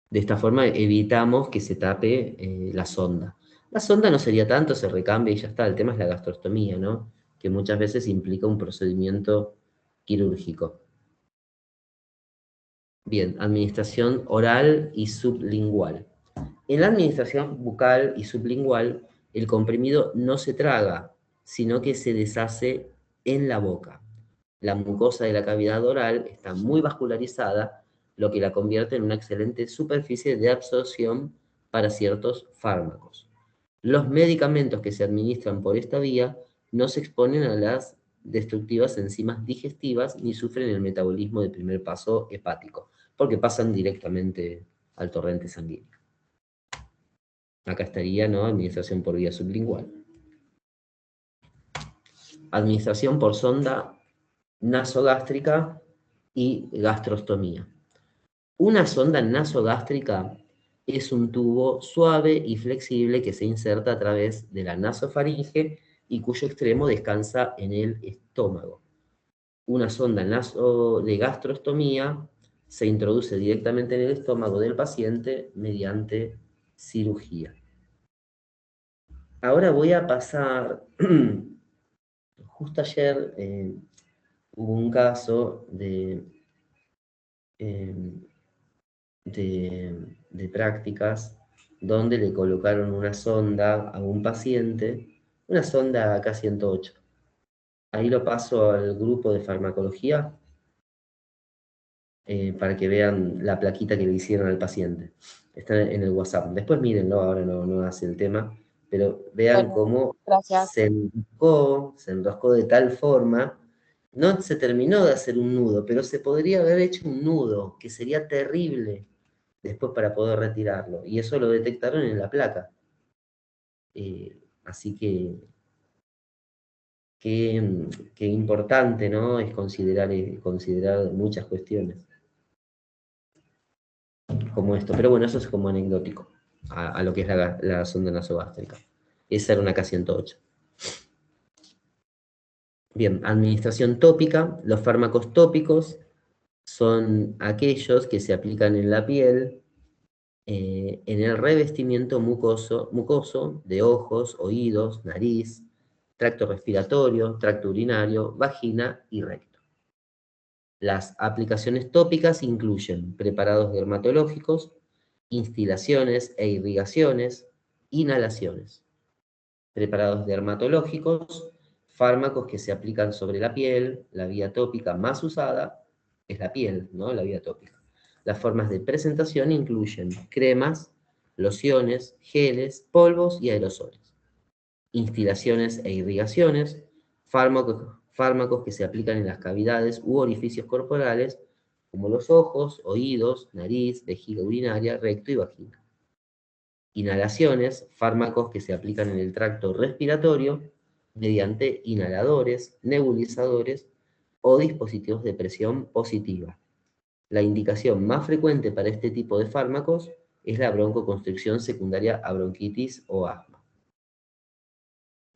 De esta forma evitamos que se tape la sonda. La sonda no sería tanto, se recambia y ya está. El tema es la gastrostomía, ¿no? Que muchas veces implica un procedimiento quirúrgico. Bien, administración oral y sublingual. En la administración bucal y sublingual, el comprimido no se traga, sino que se deshace en la boca. La mucosa de la cavidad oral está muy vascularizada, lo que la convierte en una excelente superficie de absorción para ciertos fármacos. Los medicamentos que se administran por esta vía no se exponen a las destructivas enzimas digestivas ni sufren el metabolismo de primer paso hepático, porque pasan directamente al torrente sanguíneo. Acá estaría, ¿no? Administración por vía sublingual. Administración por sonda nasogástrica y gastrostomía. Una sonda nasogástrica es un tubo suave y flexible que se inserta a través de la nasofaringe y cuyo extremo descansa en el estómago. Una sonda de gastrostomía se introduce directamente en el estómago del paciente mediante cirugía. Ahora voy a pasar, justo ayer hubo un caso de prácticas donde le colocaron una sonda a un paciente, una sonda K108. Ahí lo paso al grupo de farmacología para que vean la plaquita que le hicieron al paciente. Está en el WhatsApp. Después mírenlo, ahora no hace el tema, pero vean Bueno, cómo gracias. se enroscó de tal forma, no se terminó de hacer un nudo, pero se podría haber hecho un nudo, que sería terrible después para poder retirarlo. Y eso lo detectaron en la placa. Así que qué importante, ¿no? Es considerar muchas cuestiones como esto. Pero bueno, eso es como anecdótico a lo que es la sonda nasogástrica. Esa era una K108. Bien, administración tópica. Los fármacos tópicos son aquellos que se aplican en la piel, en el revestimiento mucoso de ojos, oídos, nariz, tracto respiratorio, tracto urinario, vagina y recto. Las aplicaciones tópicas incluyen preparados dermatológicos, instilaciones e irrigaciones, inhalaciones. Preparados dermatológicos, fármacos que se aplican sobre la piel. La vía tópica más usada es la piel, ¿no? La vía tópica. Las formas de presentación incluyen cremas, lociones, geles, polvos y aerosoles. Instilaciones e irrigaciones, fármacos que se aplican en las cavidades u orificios corporales, como los ojos, oídos, nariz, vejiga urinaria, recto y vagina. Inhalaciones, fármacos que se aplican en el tracto respiratorio mediante inhaladores, nebulizadores o dispositivos de presión positiva. La indicación más frecuente para este tipo de fármacos es la broncoconstricción secundaria a bronquitis o asma.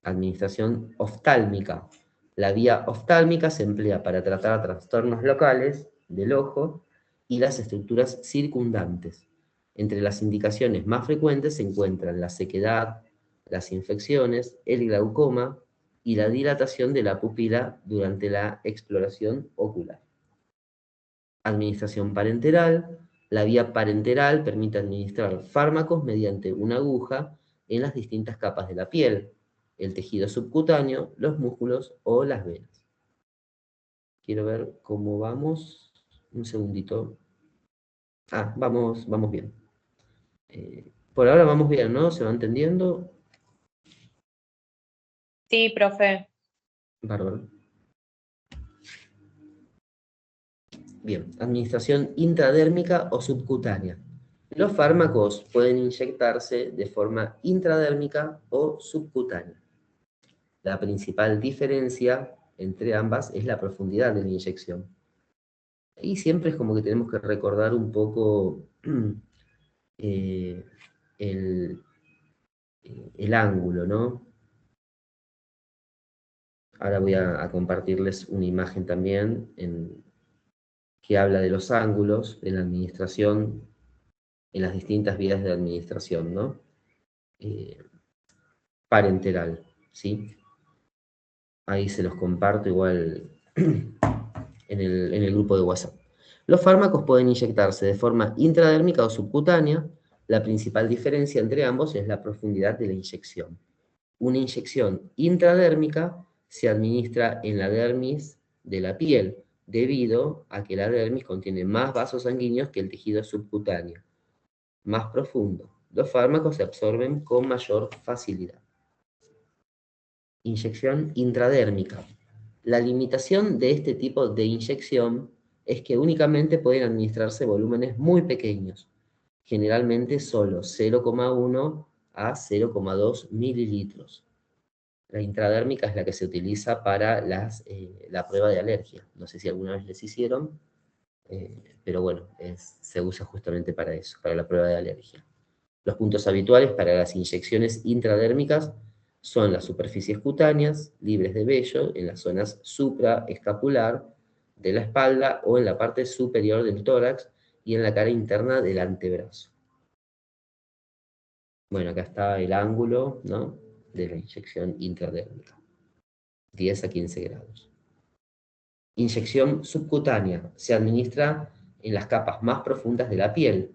Administración oftálmica. La vía oftálmica se emplea para tratar trastornos locales del ojo y las estructuras circundantes. Entre las indicaciones más frecuentes se encuentran la sequedad, las infecciones, el glaucoma y la dilatación de la pupila durante la exploración ocular. Administración parenteral. La vía parenteral permite administrar fármacos mediante una aguja en las distintas capas de la piel, el tejido subcutáneo, los músculos o las venas. Quiero ver cómo vamos. Un segundito. Vamos bien. Por ahora vamos bien, ¿no? ¿Se va entendiendo? Sí, profe. Bárbaro. Bien, administración intradérmica o subcutánea. Los fármacos pueden inyectarse de forma intradérmica o subcutánea. La principal diferencia entre ambas es la profundidad de la inyección. Y siempre es como que tenemos que recordar un poco el ángulo, ¿no? Ahora voy a compartirles una imagen también que habla de los ángulos en la administración, en las distintas vías de administración, ¿no? Parenteral, ¿sí? Ahí se los comparto igual en el grupo de WhatsApp. Los fármacos pueden inyectarse de forma intradérmica o subcutánea. La principal diferencia entre ambos es la profundidad de la inyección. Una inyección intradérmica se administra en la dermis de la piel, debido a que la dermis contiene más vasos sanguíneos que el tejido subcutáneo, más profundo. Los fármacos se absorben con mayor facilidad. Inyección intradérmica. La limitación de este tipo de inyección es que únicamente pueden administrarse volúmenes muy pequeños, generalmente solo 0,1 a 0,2 mililitros. La intradérmica es la que se utiliza para la prueba de alergia. No sé si alguna vez les hicieron, pero bueno, se usa justamente para eso, para la prueba de alergia. Los puntos habituales para las inyecciones intradérmicas son las superficies cutáneas, libres de vello, en las zonas supraescapular de la espalda o en la parte superior del tórax y en la cara interna del antebrazo. Bueno, acá está el ángulo, ¿no?, de la inyección intradérmica. 10 a 15 grados. Inyección subcutánea. Se administra en las capas más profundas de la piel.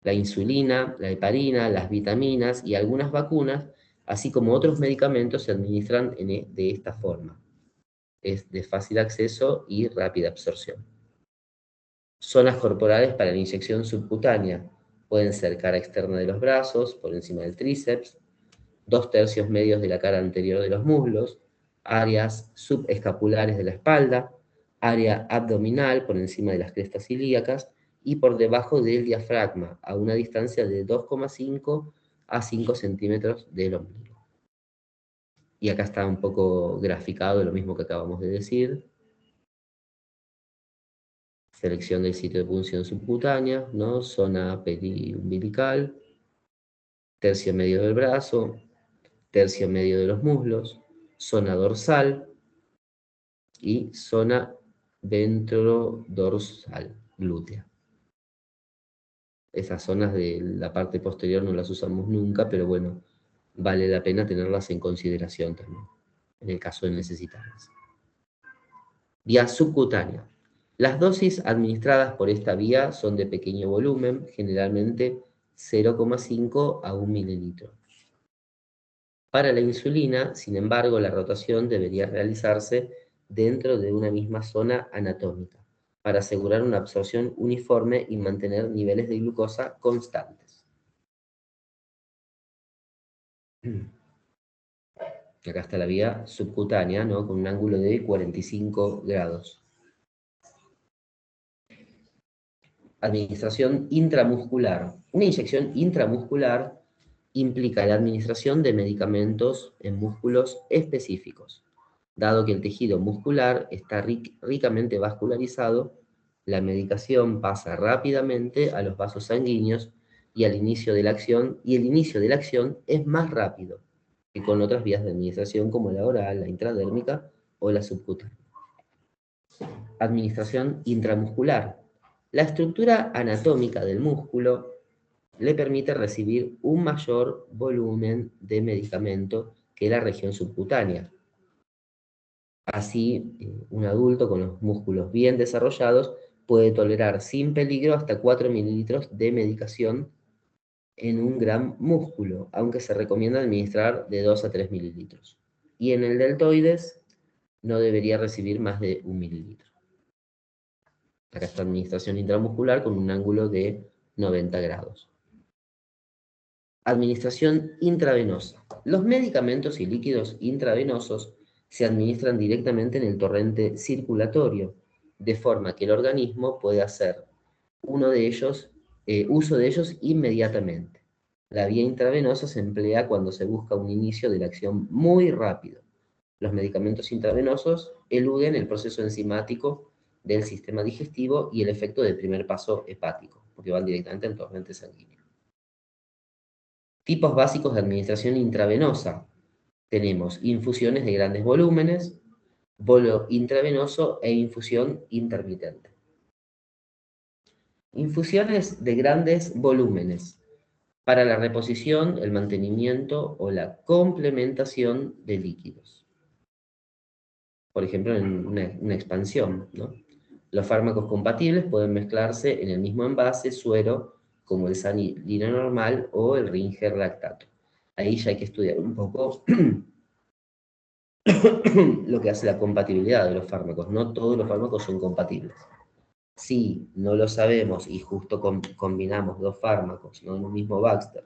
La insulina, la heparina, las vitaminas y algunas vacunas, así como otros medicamentos, se administran de esta forma. Es de fácil acceso y rápida absorción. Zonas corporales para la inyección subcutánea. Pueden ser cara externa de los brazos, por encima del tríceps, 2/3 medios de la cara anterior de los muslos, áreas subescapulares de la espalda, área abdominal por encima de las crestas ilíacas y por debajo del diafragma, a una distancia de 2,5 a 5 centímetros del ombligo. Y acá está un poco graficado lo mismo que acabamos de decir. Selección del sitio de punción subcutánea, ¿no? Zona periumbilical, tercio medio del brazo, tercio medio de los muslos, zona dorsal y zona ventrodorsal, glútea. Esas zonas de la parte posterior no las usamos nunca, pero bueno, vale la pena tenerlas en consideración también, en el caso de necesitarlas. Vía subcutánea. Las dosis administradas por esta vía son de pequeño volumen, generalmente 0,5 a 1 mililitro. Para la insulina, sin embargo, la rotación debería realizarse dentro de una misma zona anatómica, para asegurar una absorción uniforme y mantener niveles de glucosa constantes. Acá está la vía subcutánea, ¿no?, con un ángulo de 45 grados. Administración intramuscular. Una inyección intramuscular implica la administración de medicamentos en músculos específicos. Dado que el tejido muscular está ricamente vascularizado, La medicación pasa rápidamente a los vasos sanguíneos y al inicio de la acción, y el inicio de la acción es más rápido que con otras vías de administración como la oral, la intradérmica o la subcutánea. Administración intramuscular. La estructura anatómica del músculo le permite recibir un mayor volumen de medicamento que la región subcutánea. Así, un adulto con los músculos bien desarrollados puede tolerar sin peligro hasta 4 mililitros de medicación en un gran músculo, aunque se recomienda administrar de 2 a 3 mililitros. Y en el deltoides no debería recibir más de 1 mililitro. Acá está administración intramuscular con un ángulo de 90 grados. Administración intravenosa. Los medicamentos y líquidos intravenosos se administran directamente en el torrente circulatorio, de forma que el organismo puede hacer uso de ellos inmediatamente. La vía intravenosa se emplea cuando se busca un inicio de la acción muy rápido. Los medicamentos intravenosos eluden el proceso enzimático del sistema digestivo y el efecto del primer paso hepático, porque van directamente al torrente sanguíneo. Tipos básicos de administración intravenosa. Tenemos infusiones de grandes volúmenes, bolo intravenoso e infusión intermitente. Infusiones de grandes volúmenes para la reposición, el mantenimiento o la complementación de líquidos. Por ejemplo, en una expansión, ¿no? Los fármacos compatibles pueden mezclarse en el mismo envase, suero, como el salino normal o el Ringer lactato. Ahí ya hay que estudiar un poco lo que hace la compatibilidad de los fármacos. No todos los fármacos son compatibles. Si no lo sabemos y justo combinamos dos fármacos, ¿no?, en un mismo Baxter,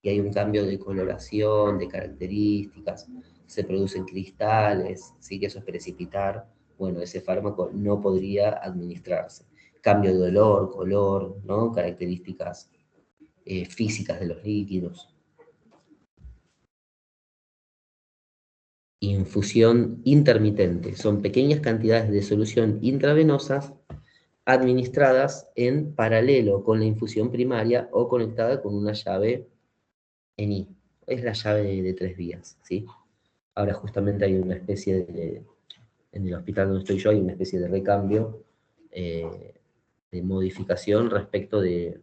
y hay un cambio de coloración, de características, se producen cristales, ¿sí?, que eso es precipitar, bueno, ese fármaco no podría administrarse. Cambio de olor, color, ¿no?, características físicas de los líquidos. Infusión intermitente. Son pequeñas cantidades de solución intravenosas administradas en paralelo con la infusión primaria o conectada con una llave en I. Es la llave de 3 vías, ¿sí? Ahora justamente hay una especie de, en el hospital donde estoy yo, hay una especie de recambio, de modificación respecto de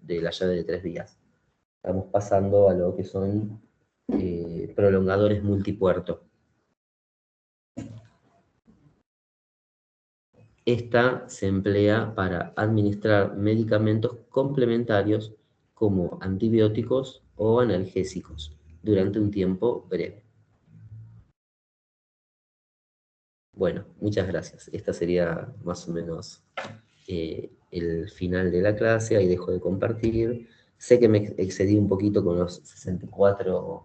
la llave de 3 vías. Estamos pasando a lo que son prolongadores multipuerto. Esta se emplea para administrar medicamentos complementarios como antibióticos o analgésicos durante un tiempo breve. Bueno, muchas gracias. Esta sería más o menos el final de la clase. Ahí dejo de compartir. Sé que me excedí un poquito con los 64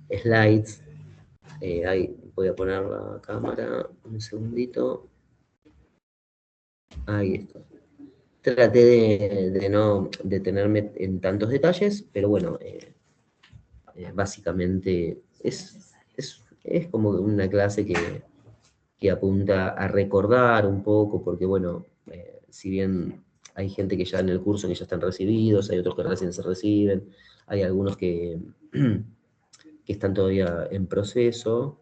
slides. Ahí voy a poner la cámara un segundito. Ahí está. Traté de no detenerme en tantos detalles, pero bueno, básicamente es como una clase que apunta a recordar un poco, porque bueno, si bien hay gente que ya en el curso que ya están recibidos, hay otros que recién se reciben, hay algunos que están todavía en proceso,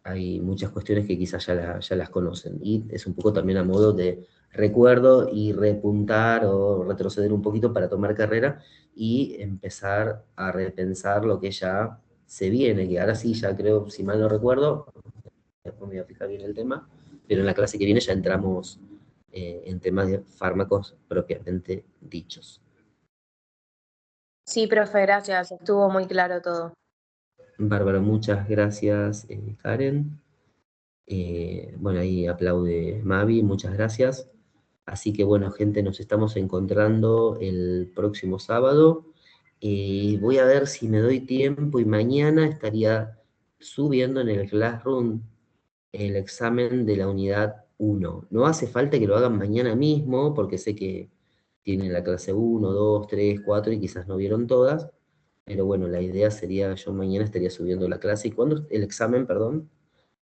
hay muchas cuestiones que quizás ya las conocen, y es un poco también a modo de recuerdo y repuntar o retroceder un poquito para tomar carrera y empezar a repensar lo que ya se viene, que ahora sí, ya creo, si mal no recuerdo, después me voy a fijar bien el tema, pero en la clase que viene ya entramos en temas de fármacos propiamente dichos. Sí, profe, gracias. Estuvo muy claro todo. Bárbara, muchas gracias, Karen. Bueno, ahí aplaude Mavi, muchas gracias. Así que bueno, gente, nos estamos encontrando el próximo sábado. Voy a ver si me doy tiempo y mañana estaría subiendo en el Classroom el examen de la unidad 1. No hace falta que lo hagan mañana mismo, porque sé que tienen la clase 1, 2, 3, 4 y quizás no vieron todas, pero bueno, la idea sería, yo mañana estaría subiendo la clase. ¿Y cuándo el examen, perdón?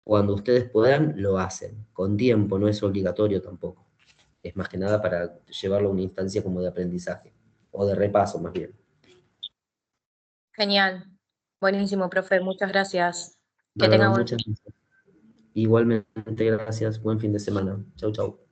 cuando ustedes puedan, lo hacen, con tiempo, no es obligatorio tampoco. Es más que nada para llevarlo a una instancia como de aprendizaje, o de repaso más bien. Genial. Buenísimo, profe. Muchas gracias. Que Bárbaro, tenga buen muchas gracias. Igualmente, gracias. Buen fin de semana. Chau, chau.